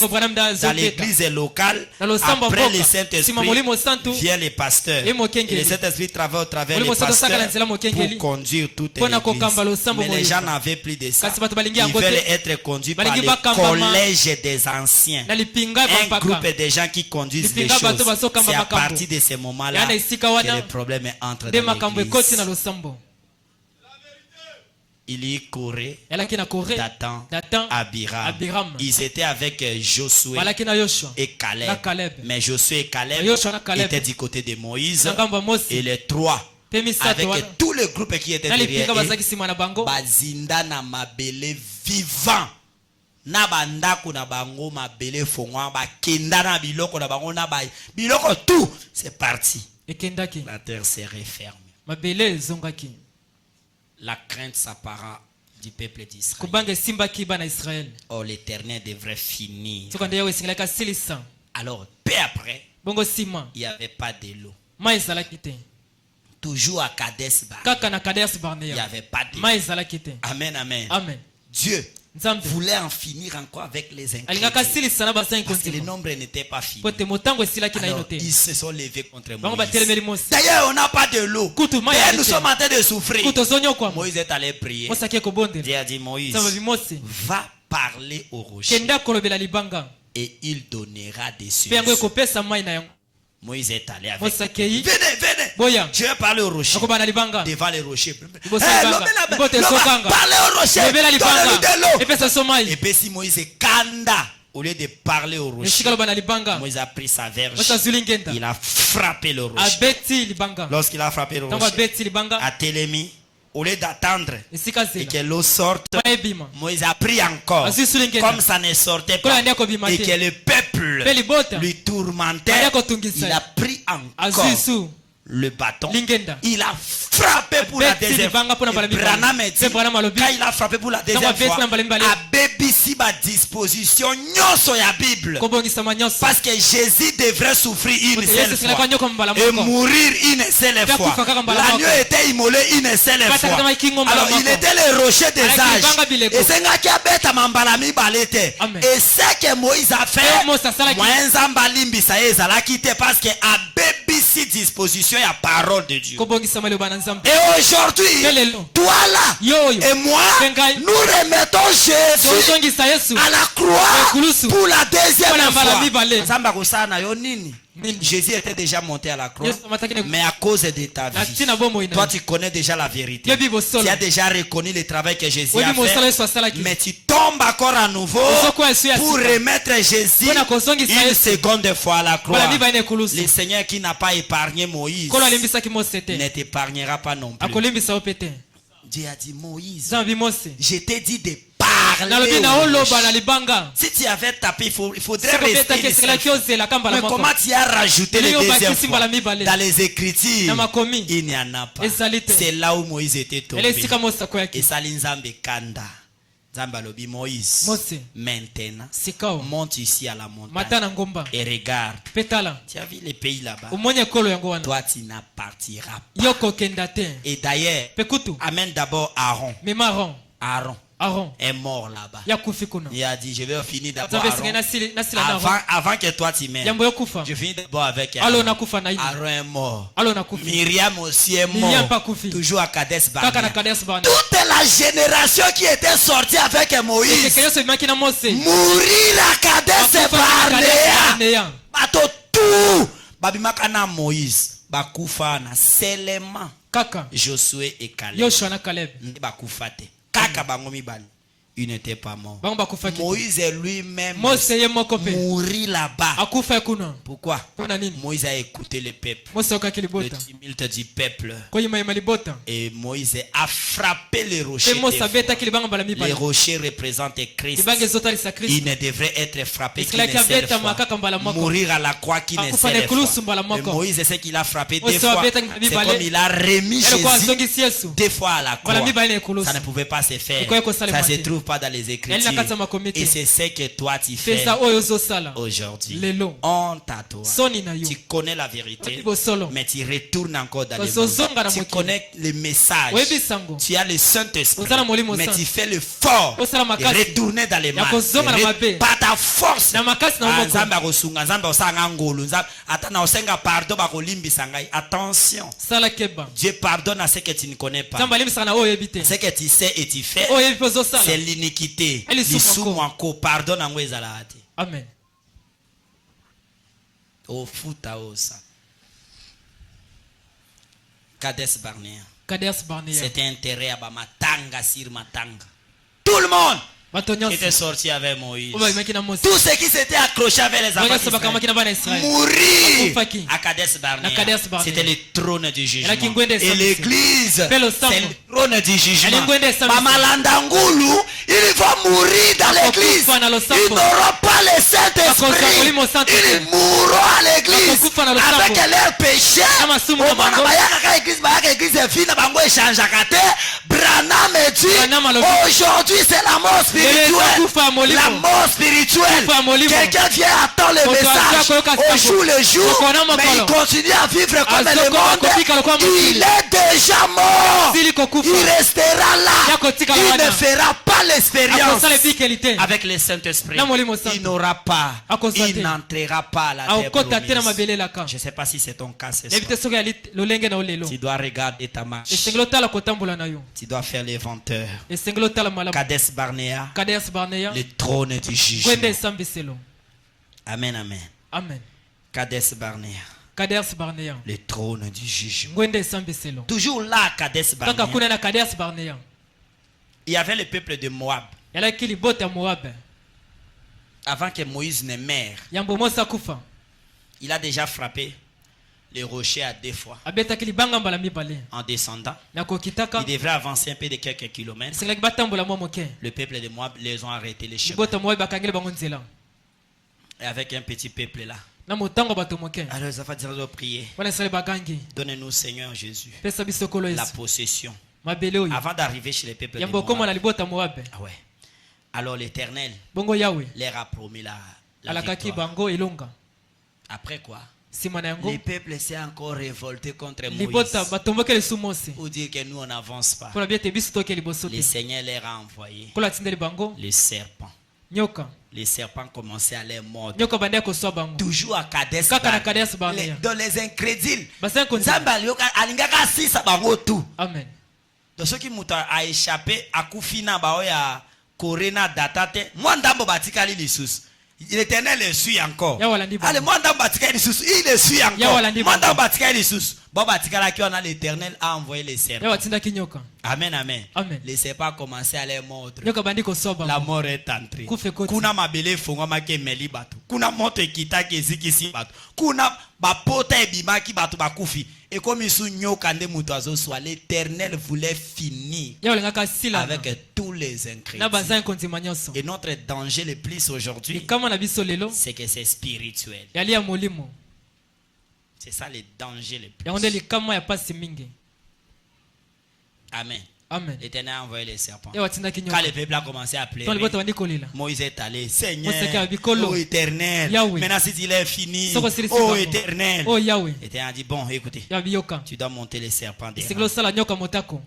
Dans l'église locale, après le Saint-Esprit, vient les pasteurs. Et le Saint-Esprit travaille au travers les pasteurs pour conduire toute l'église. Mais les gens n'avaient plus de ça. Ils veulent être conduits par le collège des anciens. Un groupe de gens qui conduisent les choses. C'est à partir de ce moment-là que le problème entre dans l'église. Il y courait Dathan, Abiram. Ils étaient avec Josué et Caleb. Mais Josué et Caleb étaient du côté de Moïse. Et les trois, avec tout le groupe qui était derrière eux, bazinda na mabele vivant. Na bandaku na bango mabele fongwa ba kenda na biloko na bango na ba biloko tout, c'est parti. La terre s'est refermée. La crainte s'appara du peuple d'Israël. Oh, l'Éternel devrait finir. Alors, peu après, il n'y avait pas de l'eau. Toujours à Kadesh Barnea, il n'y avait pas de l'eau. Amen, amen. Dieu voulait en finir encore avec les incrédules. Parce que le nombre n'était pas fini. Alors, ils se sont levés contre Moïse. D'ailleurs, on n'a pas de l'eau. D'ailleurs, nous sommes en train de souffrir. Moïse est allé prier. Dieu a dit, Moïse, va parler au rocher et il donnera des solutions. Moïse est allé avec. Venez. Dieu a parlé au rocher. Devant les rochers. Parlez au rocher. Donnez-lui de l'eau. Et puis si Moïse est kanda, au lieu de parler au rocher, Moïse a pris sa verge. Il a frappé le rocher. Lorsqu'il a frappé le rocher, à Télémi, au lieu d'attendre et que l'eau sorte, Moïse a pris encore. Comme ça ne sortait pas et que le peuple lui tourmentait, il a pris encore le bâton. Il a frappé pour la deuxième fois. Branham dit, quand il a frappé pour la deuxième fois, a bébissi ma disposition nyoso ya Bible. Parce que Jésus devrait souffrir une seule fois et mourir une seule fois. L'agneau était immolé une seule fois. Alors il était le rocher des âges. Et c'est nga qui a bête à mambalami balete. Et ce que Moïse a fait, Moïse limbisa ezala quitté parce que a bébissi disposition la parole de Dieu. Et aujourd'hui, toi là et moi, nous remettons Jésus à la croix pour la deuxième fois. Jésus était déjà monté à la croix, mais à cause de ta vie, toi tu connais déjà la vérité. Tu as déjà reconnu le travail que Jésus a fait, mais tu tombes encore à nouveau pour remettre Jésus une seconde fois à la croix. Le Seigneur qui n'a pas épargné Moïse ne t'épargnera pas non plus. Dieu a dit, Moïse, je t'ai dit de parler. Si tu avais tapé, il faudrait rester ici. Mais comment tu as rajouté les deuxième fois? Dans les Écritures, il n'y en a pas. C'est là où Moïse était tombé. Et Salinzambe Kanda. Zambalobi Moïse, maintenant, monte ici à la montagne et regarde. Tu as vu les pays là-bas. Toi, tu n'appartiras pas. Et d'ailleurs, amène d'abord Aaron. Aaron est mort là-bas. Il a dit, je vais finir d'abord avant que toi tu meurs. Je finis d'abord avec Aaron. Aaron est mort. Myriam aussi est mort. Toujours à Kadesh Barnea. Toute la génération qui était sortie avec Moïse mourir à Kadesh Barnea. Bato tout Babimakana Moïse Bakufana seulement Josué et Caleb Bakufate. Kaka bangomi bali. Il n'était pas mort. Moïse lui-même mourit là-bas. Pourquoi? Moïse a écouté le peuple, le tumulte du peuple. Et Moïse a frappé les rochers. Les rochers représentent Christ. Il ne devrait être frappé qu'une seule fois. Mourir à la croix qu'une seule fois. Et Moïse sait qu'il a frappé deux fois. C'est comme il a remis Jésus deux fois à la croix. Ça ne pouvait pas se faire. Ça se trouve trouve pas dans les Écritures. Et c'est ce que toi tu fais aujourd'hui. Honte à toi. Tu connais la vérité, mais tu retournes encore dans les mauvais. Tu connais le message. Tu as le Saint-Esprit, mais tu fais l'effort de retourner dans les mal. Par ta force. Attention. Dieu pardonne à ce que tu ne connais pas. Ce que tu sais et tu fais, c'est l'iniquité. Pardonne à moi. Amen. Au futa osa. Kades Barnea. C'était intérêt à matanga sur matanga. Tout le monde qui était sorti avec Moïse. Tout ce qui s'était accroché avec les enfants d'Israël mourir à Kades Barnea. C'était le trône du jugement. Et l'église, c'est le trône du jugement. Mamalandangulu, ils vont mourir dans l'église. Ils n'auront pas le Saint-Esprit. Ils mourront à l'église avec leurs péchés. Branham dit, aujourd'hui c'est la mort spirituelle. La mort spirituelle. Quelqu'un vient attendre le message au jour le jour, mais il continue à vivre comme le monde. Il est déjà mort. Il restera là. Il ne fera pas l'expérience avec le Saint-Esprit. Il n'aura pas. Il n'entrera pas à la terre promise. Je ne sais pas si c'est ton cas ce soir. Tu dois regarder ta marche. Tu dois faire l'inventeur. Kades Barnea, le trône du jugement. Amen, amen. Amen. Kades Barnea, le trône du jugement. Toujours là, Kades Barnea, il y avait le peuple de Moab. Avant que Moïse ne meure, il a déjà frappé les rochers à 2 fois. En descendant, il devrait avancer un peu de quelques kilomètres. Le peuple de Moab les ont arrêtés les chemins. Et avec un petit peuple là. Alors ça va dire de prier. Donnez-nous Seigneur Jésus la possession. Avant d'arriver chez les peuples de Moab. Ah ouais. Alors l'Éternel leur a promis la victoire. Après quoi? Les peuples s'est encore révolté contre Moïse pour dire que nous on n'avance pas. Le Seigneur leur a envoyé les serpents. Les serpents commençaient à les mordre. Toujours à Kades Barnea. Dans les incrédules. Amen. Dans ceux qui a échappé à Koufina Baoya Korena Datate, moi ndambo batikali lisusu. L'Éternel le suit encore. Allez, moi dans batikali lisusu, il le suit encore. Moi dans batikali lisusu. Bon batikala qui on a l'Éternel a envoyé les serpents. Amen, amen. Les serpents ont commencé à les mordre. La mort est entrée. Kuna mabele fonga make meli batu. Kuna moto kita keziki si batu. Kuna bapota ebima ki batu bakufi. Et comme ils sont nyoka nde mutu azo soit, l'Éternel voulait finir avec tous les incrédules. Et notre danger le plus aujourd'hui, c'est que c'est spirituel. C'est ça le danger le plus. Amen. L'Éternel a envoyé les serpents. Quand le peuple a commencé à pleurer, Moïse est allé. Seigneur, oh Éternel, maintenant si il est fini, oh Éternel. L'Éternel a dit, bon, écoutez, tu dois monter les serpents derrière.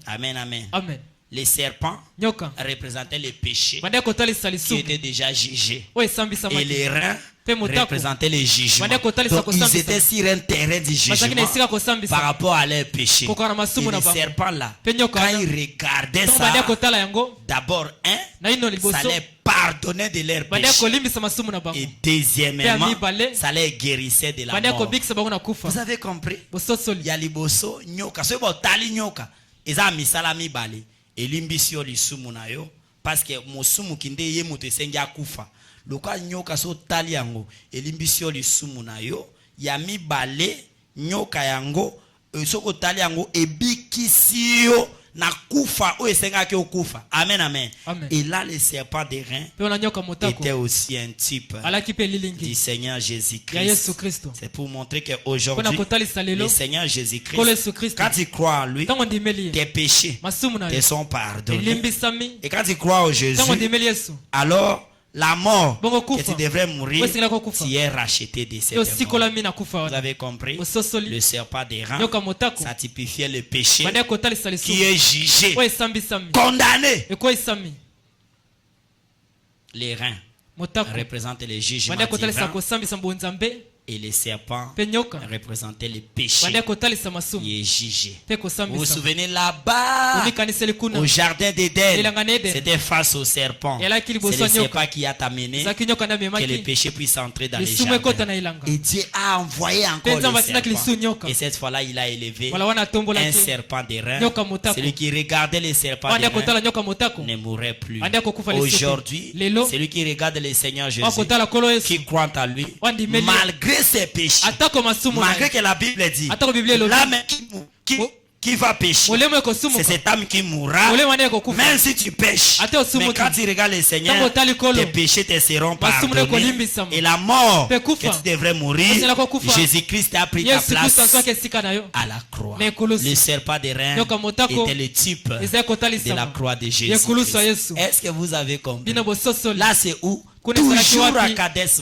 Amen, amen. Les serpents représentaient les péchés qui étaient déjà jugés. Et les reins représentaient les jugements. Donc ils étaient sur un terrain du jugement par rapport à leurs péchés. Et les serpents là, quand ils regardaient ça, d'abord, ça les pardonnait de leurs péchés. Et deuxièmement, ça les guérissait de la mort. Vous avez compris? Il y a les bosso, nyoka. Ce que tali nyoka, ils ont mis salami bali. Et l'imbisio li sumu na yo parce que mosumu kinde ye mutu sengi akufa loka nyoka so tali yango et l'imbisio li sumu na yo ya mibale nyoka yango soko tali yango ebikisio na kufa o esenga ke okufa. Amen, amen. Et là le serpent des reins était aussi un type du Seigneur Jésus-Christ. C'est pour montrer que aujourd'hui le Seigneur Jésus-Christ, quand tu crois en lui, tes péchés te sont pardonnés. Et quand tu crois en Jésus, alors la mort que tu devrais mourir, tu es racheté de cette mort. Vous avez compris? Le serpent des reins, ça typifiait le péché qui est jugé, condamné. Les reins représentent les jugements divins. Et les serpents représentaient les péchés qui est jugé. Vous vous souvenez là-bas au jardin d'Éden, c'était face au serpent. C'est le serpent qui a amené que les péchés puissent entrer dans les jardins. Et Dieu a envoyé encore le serpent. Et cette fois-là, il a élevé un serpent des reins. Celui qui regardait les serpents des reins ne mourrait plus. Aujourd'hui, celui qui regarde le Seigneur Jésus, qui croit en lui, malgré ses péchés, malgré que la Bible dit l'âme qui va pécher, c'est cette âme qui mourra. Même si tu pêches, mais quand tu regardes le Seigneur, tes péchés te seront pardonnés. Et la mort que tu devrais mourir, Jésus-Christ a pris ta place à la croix. Le serpent des reins était le type de la croix de Jésus-Christ. Est-ce que vous avez compris? Là c'est où? Toujours à Kadesh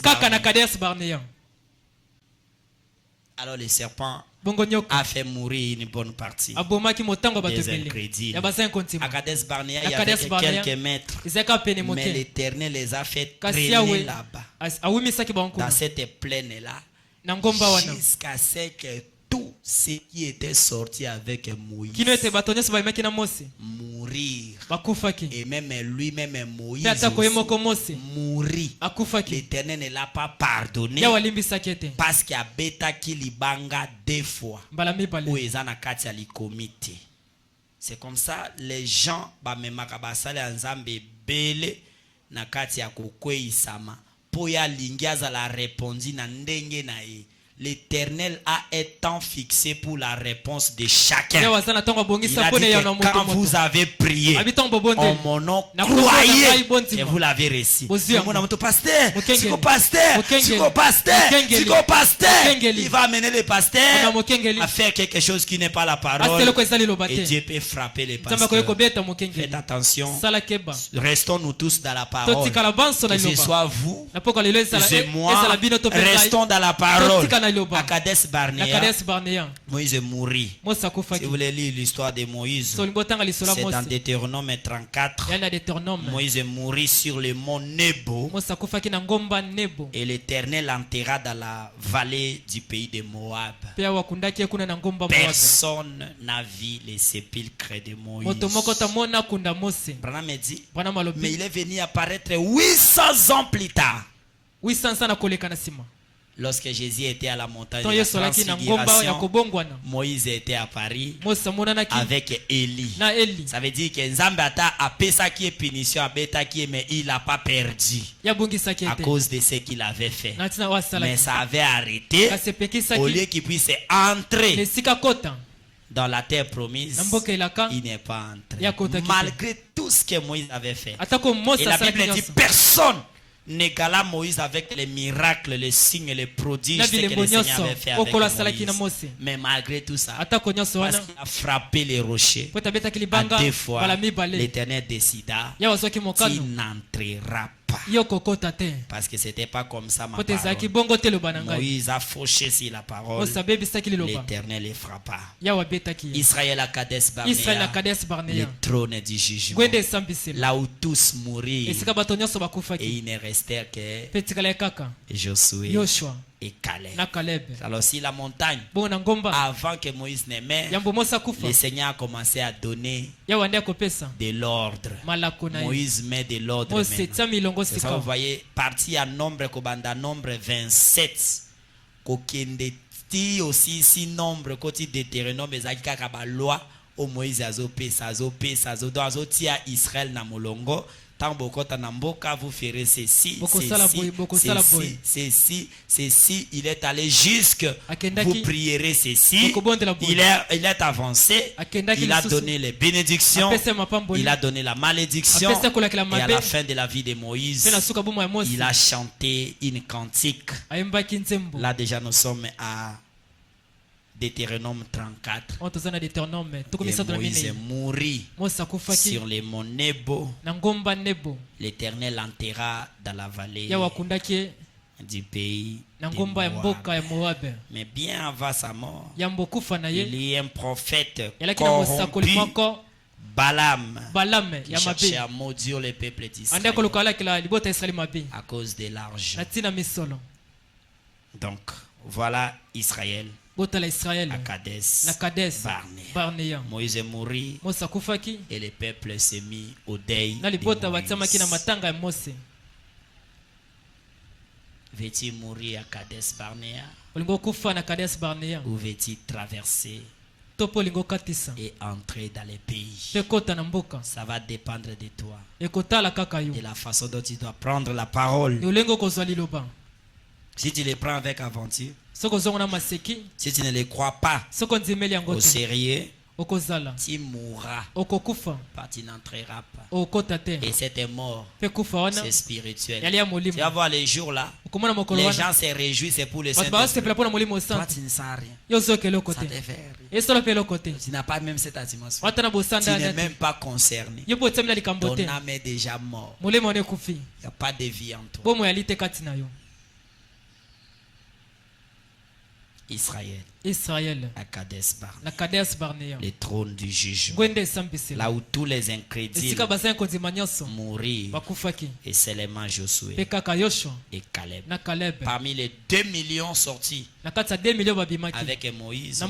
Barnea. Alors le serpent a fait mourir une bonne partie des incrédules. À Kadesh Barnea, il y avait quelques mètres, mais l'Éternel les a fait traîner là-bas, dans cette plaine-là, jusqu'à ce que tout ce qui était sorti avec Moïse mourir. Et même lui-même Moïse mourir. L'Éternel ne l'a pas pardonné parce qu'il a bêta qui libanga deux fois. C'est comme ça les gens na kati ya kokweisama po ya lingiaza la répondi na ndenge na ye. L'Éternel a un temps fixé pour la réponse de chacun. Il a dit que quand vous avez prié en mon nom, croyez que vous l'avez reçu. Il va amener le pasteur à faire quelque chose qui n'est pas la parole. Et Dieu peut frapper les pasteurs. Faites attention. Restons nous tous dans la parole. Que ce soit vous, c'est moi, restons dans la parole. À Kadesh Barnea, Moïse mourit. Si vous voulez lire l'histoire de Moïse, c'est dans Deutéronome 34. Moïse mourit sur le mont Nebo. Et l'Éternel l'enterra dans la vallée du pays de Moab. Personne n'a vu les sépulcres de Moïse. Branham dit, mais il est venu apparaître 800 ans plus tard. Lorsque Jésus était à la montagne de la transfiguration, Moïse était à Paris avec Élie. Ça veut dire que Nzambata a payé qui est punition à bêta qui mais il n'a pas perdu à cause de ce qu'il avait fait. Mais ça avait arrêté au lieu qu'il puisse entrer dans la terre promise. Il n'est pas entré malgré tout ce que Moïse avait fait. Et la Bible dit personne n'égala Moïse avec les miracles, les signes, les prodiges que le Seigneur avait fait avec Moïse. Mais malgré tout ça, parce qu'il a frappé les rochers à deux fois, l'Éternel décida qu'il n'entrera pas. Parce que c'était pas comme ça ma parole. Moïse a fauché sur la parole. L'Éternel les frappa. Israël à Kadesh Barnea, le trône du jugement. Là où tous mourirent. Et il ne restait que Josué et Caleb. Alors si la montagne, avant que Moïse ne meure, le Seigneur a commencé à donner de l'ordre. Moïse met de l'ordre maintenant. C'est ça vous voyez, parti à nombre, kobanda nombre 27. Kokende ti aussi si nombre koti Deutéronome ezakika ba loi o Moïse azopesa donc azotia Israël na molongo vous ferez ceci, ceci, il est allé jusque, vous prierez ceci, il est avancé, il a donné les bénédictions, il a donné la malédiction, et à la fin de la vie de Moïse, il a chanté une cantique. Là déjà nous sommes à Deutéronome 34. Et Moïse mourit sur les monts Nebo. L'Éternel l'enterra dans la vallée du pays de Moab. Mais bien avant sa mort, il y a un prophète corrompu, Balaam, qui cherchait à maudire le peuple d'Israël à cause de l'argent. Donc voilà Israël à Kadesh Barnea. Moïse est mort et le peuple s'est mis au deuil de Moïse. Veux-tu mourir à Kadesh Barnea ou veux-tu traverser et entrer dans les pays? Ça va dépendre de toi, de la façon dont tu dois prendre la parole. Si tu les prends avec aventure, si tu ne les crois pas au sérieux, tu mourras, tu n'entreras pas. Et cette mort, c'est spirituel. Tu vas voir les jours là, les gens se réjouissent pour le Saint-Esprit. Toi, tu ne sens rien. Ça te fait rien. Tu n'as pas même cette atmosphère. Tu n'es même pas concerné. Ton âme est déjà morte. Il n'y a pas de vie en toi. Israël à Kadesh Barnea, le trône du jugement, là où tous les incrédules mourirent, et seulement Josué et Caleb. Parmi les 2 millions sortis avec Moïse,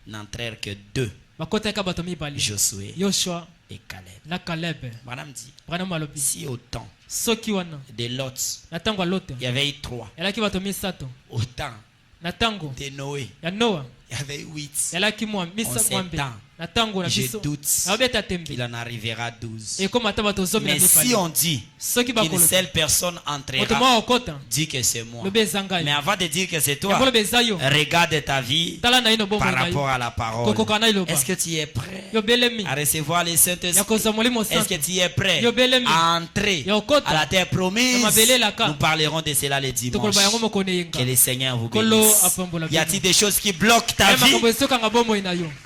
n'entrèrent que 2, Josué et Caleb. Madame dit, si au temps de Lot, il y avait eu 3, autant de Noé, il y avait 8. On s'entend. Je doute qu'il en arrivera 12. Mais si on dit qu'une seule personne entrera, dit que c'est moi. Mais avant de dire que c'est toi, regarde ta vie par rapport à la parole. Est-ce que tu es prêt à recevoir les Saint-Esprit? Est-ce que tu es prêt à entrer à la terre promise? Nous parlerons de cela le dimanche. Que le Seigneur vous bénisse. Y a-t-il des choses qui bloquent ta vie?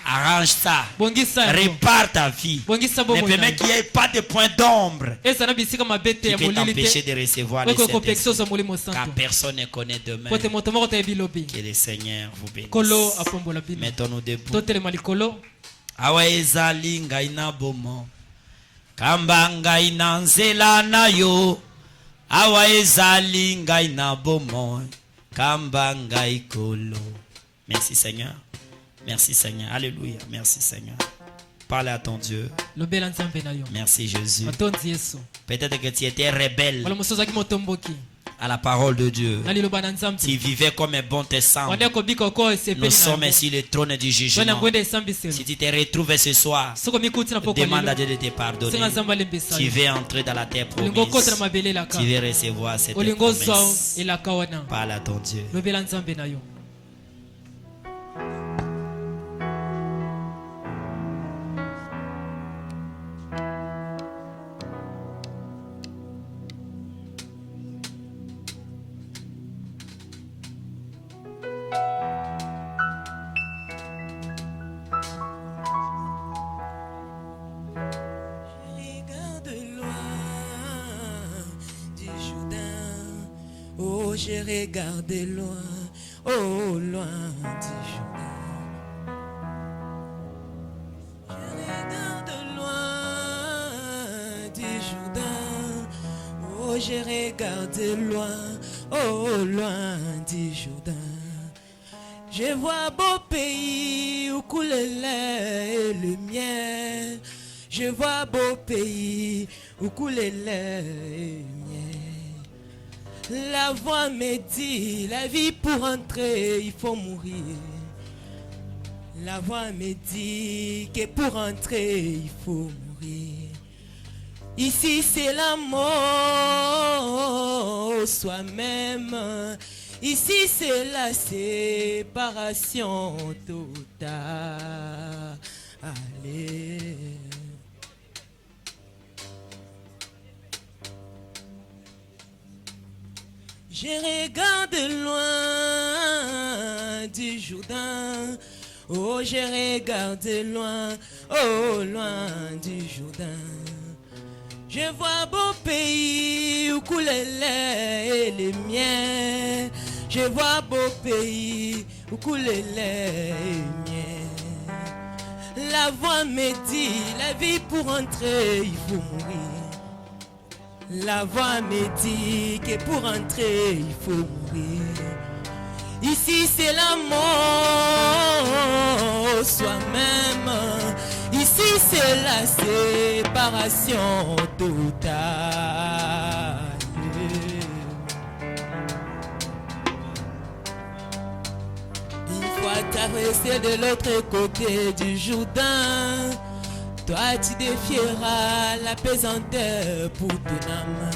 Arrange ça. Répare ta vie. Ne permets qu'il n'y ait pas de point d'ombre qui peut t'empêcher de recevoir les Saint-Esprit. Car personne ne connaît demain. Que le Seigneur vous bénisse. Mettons-nous debout. Awa ezali ngai na bomo kamba ngai na nzela na yo. Awa ezali ngai na bomo kamba ngai kolo. Merci Seigneur. Merci Seigneur. Alléluia. Merci Seigneur. Parle à ton Dieu. Merci Jésus. Peut-être que tu étais rebelle à la parole de Dieu. Tu vivais comme un bon te semble. Nous sommes sur le trône du jugement. Si tu te retrouves ce soir, demande à Dieu de te pardonner. Tu veux entrer dans la terre promise. Tu veux recevoir cette promesse. Parle à ton Dieu. Je regarde loin, oh loin du Jourdain. Je regarde loin du Jourdain. Oh, je regarde loin, oh loin du Jourdain. Je vois beau pays où coule le lait et le miel. Je vois beau pays où coule le lait et le miel. La voix me dit, la vie pour entrer, il faut mourir. La voix me dit que pour entrer, il faut mourir. Ici c'est l'amour soi-même. Ici c'est la séparation totale. Allez. Je regarde loin du Jourdain. Oh, je regarde loin, oh, loin du Jourdain. Je vois beau pays où coule le lait et les miens. Je vois beau pays où coule le lait et les miens. La voix me dit, la vie pour entrer, il faut mourir. La voix me dit que pour entrer, il faut mourir. Ici c'est l'amour soi-même. Ici c'est la séparation totale. Une fois traversé de l'autre côté du Jourdain, toi tu défieras la pesanteur pour ton âme.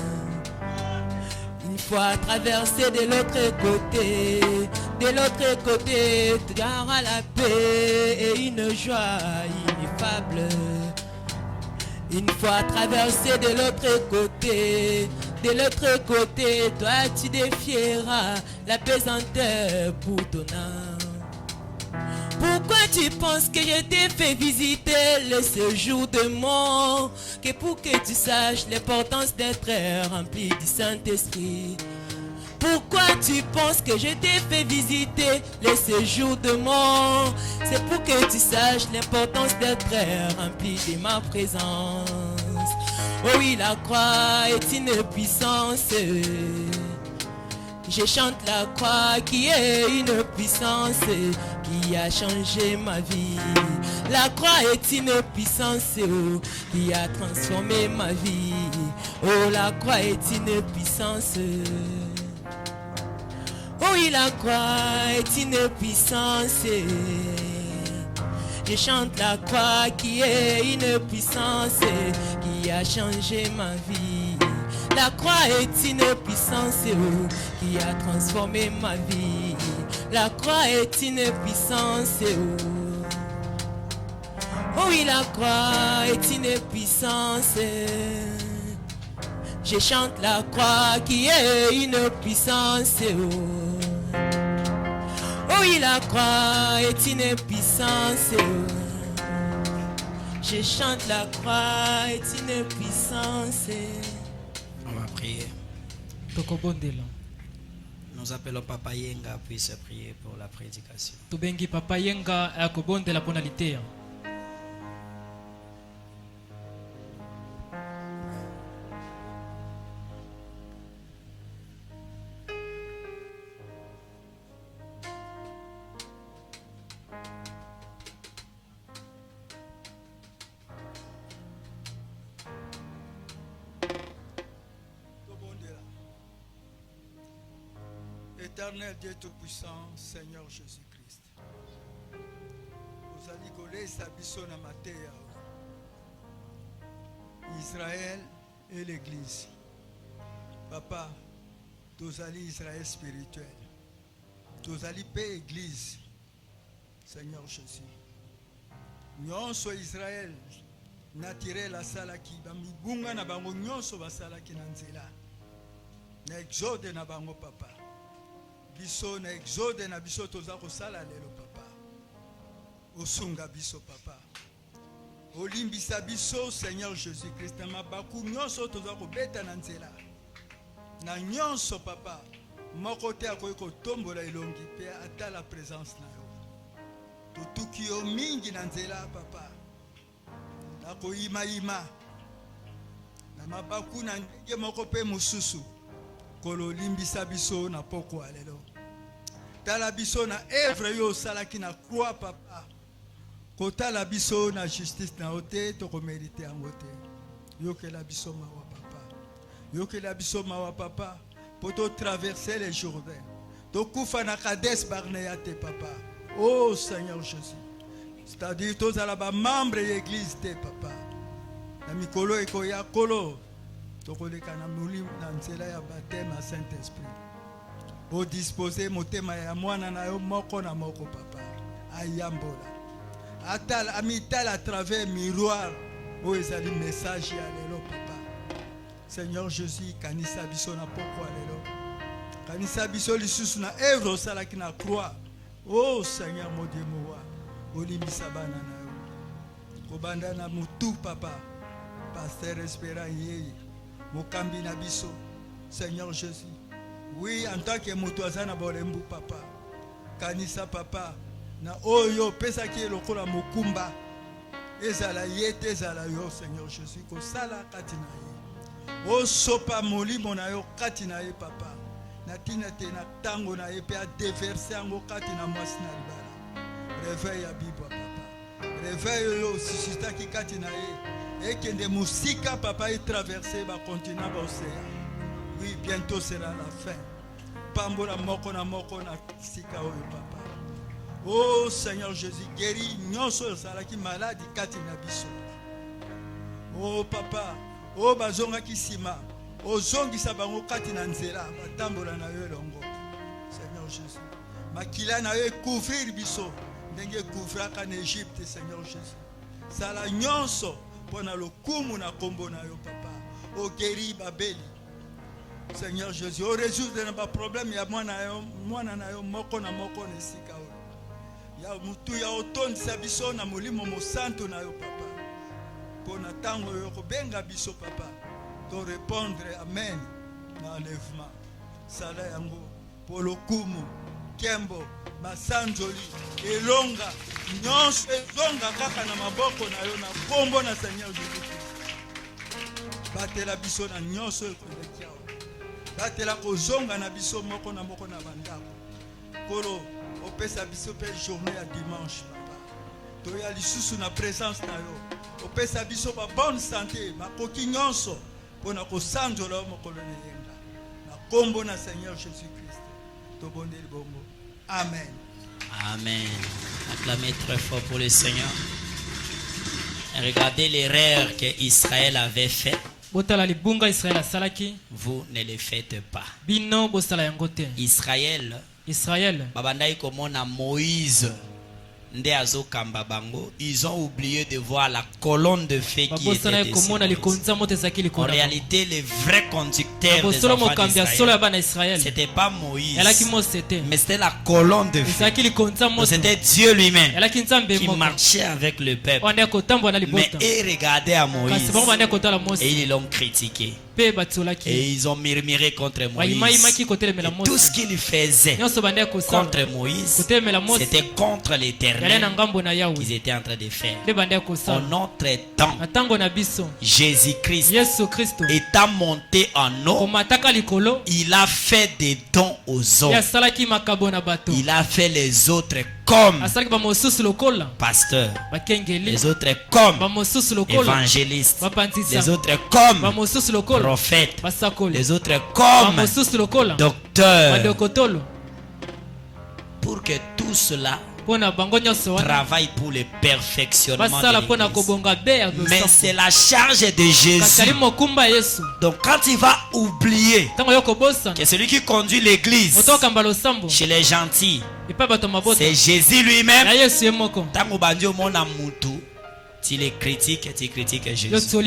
Une fois traversé de l'autre côté, tu auras la paix et une joie ineffable. Une fois traversé de l'autre côté, toi tu défieras la pesanteur pour ton âme. Pourquoi tu penses que je t'ai fait visiter le séjour de mort? Que pour que tu saches l'importance d'être rempli du Saint-Esprit. Pourquoi tu penses que je t'ai fait visiter le séjour de mort? C'est pour que tu saches l'importance d'être rempli de ma présence. Oh oui, la croix est une puissance. Je chante la croix qui est une puissance qui a changé ma vie. La croix est une puissance qui a transformé ma vie. Oh, la croix est une puissance. Oh oui, la croix est une puissance. Je chante la croix qui est une puissance qui a changé ma vie. La croix est une puissance qui a transformé ma vie. La croix est une puissance. Oh oui, la croix est une puissance. Je chante la croix qui est une puissance. Oh oui, la croix est une puissance. Je chante la croix est une puissance. On va prier. Nous appelons Papa Yenga puisse prier pour la prédication. Tubengi Papa Yenga akobondela pona litea. Éternel Dieu Tout-Puissant, Seigneur Jésus-Christ. Vous allez coller sa biso na matéa. Israël et l'Église. Papa, tous allez Israël spirituel. Tous allez paix Église. Seigneur Jésus. Nyonso Israël naturel asalaki bamibunga na bango nyonso basalaki na nzela. Na exode na bango papa. Biso na exode na biso toza kosala lelo papa. Osunga biso papa. Olimbisa biso Seigneur Jésus-Christ na mabaku nyonso toza kobeta na nzela. Na nyonso papa. Moko te akoki kotombola elongi pe ata la présence na yo. Totuki yo mingi na nzela papa. Na koyima yima. Na mabaku na ndenge moko pe mosusu. Kolo limbisa biso na poko alelo. Tala biso na evre yo salaki na croix papa. Kotala biso na justice na ote to ko mériter en ote. Yo ke la biso mawa papa. Yo ke la biso mawa papa pour te traverser les Jourdains. To kufa na Kades Barnea te papa. Oh Seigneur Jésus. C'est-à-dire tous à la membre de l'église te papa. mikolo ekoya kolo tokoleka na molimo na nzela ya baptême à Saint-Esprit. O disposer motema ya mwana na yo moko na moko papa ayambola atala amitala à travers miroir o ezali message ya lelo papa. Seigneur Jésus kanisa biso na poko lelo kanisa biso lisusu na œuvre osalaki na croix. Oh Seigneur mon Dieu moi olimbisa bana na yo kobanda na mutu papa Pasteur Espérant yeye mokambi na biso Seigneur Jésus. Oui, en tant que mutuazana bolembu papa kanisa papa na oyo pesa ki lokola mokumba ezala yete ezala yo Seigneur Jésus ko sala katina ye o sopa molimo na yo katina ye papa na tina te na tango na ye pe a déverser ango katina mwasi na libala réveil ya bibwa papa réveil yo susita ki katina ye ekende musika papa et traverser ba continent ba océan. Oui, bientôt sera la fin. Pambola moko na sika oyo papa. Oh Seigneur Jésus, guéris nyonso salaki maladi kati na biso. Oh papa, oh bazonga kisima, oh zongisa bango kati na nzela, batambola na yo longo. Seigneur Jésus, makila na yo couvrir biso, ndenge couvraka na Égypte Seigneur Jésus. Sala nyonso pona lokumu na kombo na yo papa. Oh guéris babeli. Seigneur Jésus, au résoudre nos problèmes, il y a moi na yo moko na moko nesika o. Ya mutu ya otondi sa biso na molimo mo santo na yo papa. Pona tango yo ko benga biso papa. To répondre amen na enlèvement. Sala yango polo kumu kembo masanjoli elonga nyonso ezonga kaka na maboko na yo na kombo na Seigneur Jésus. Batela biso na nyonso ekolekia. Batela kozonga na biso moko na bandako. Kolo opesa biso pe journée à dimanche papa. Toya lisusu na présence na yo. Opesa biso ba bonne santé, makoki nyonso pona ko sanjola mokolo na yenga. Na kombo na Seigneur Jésus-Christ. Tobondeli bongo. Amen. Amen. Acclamez très fort pour le Seigneur. Et regardez l'erreur que Israël avait fait. Vous ne le faites pas. Israël, babandai komona Moïse nde azokamba bango, ils ont oublié de voir la colonne de feu qui était dessus. En réalité, le vrai conducteur des enfants d'Israël, c'était pas Moïse, mais c'était la colonne de feu. C'était Dieu lui-même qui marchait avec le peuple. Mais ils regardaient à Moïse et ils l'ont critiqué. Et ils ont murmuré contre Moïse. Et tout ce qu'ils faisaient contre Moïse, c'était contre l'Éternel qu'ils étaient en train de faire. En notre temps, Jésus-Christ étant monté en eau, il a fait des dons aux autres. Il a fait les autres comme pasteur, les autres comme évangéliste, les autres comme prophète, les autres comme docteur, pour que tout cela travaille pour le perfectionnement de l'Église. Mais c'est la charge de Jésus. Donc quand il va oublier que celui qui conduit l'Église chez les gentils, c'est Jésus lui-même, tu les critiques, tu critiques Jésus.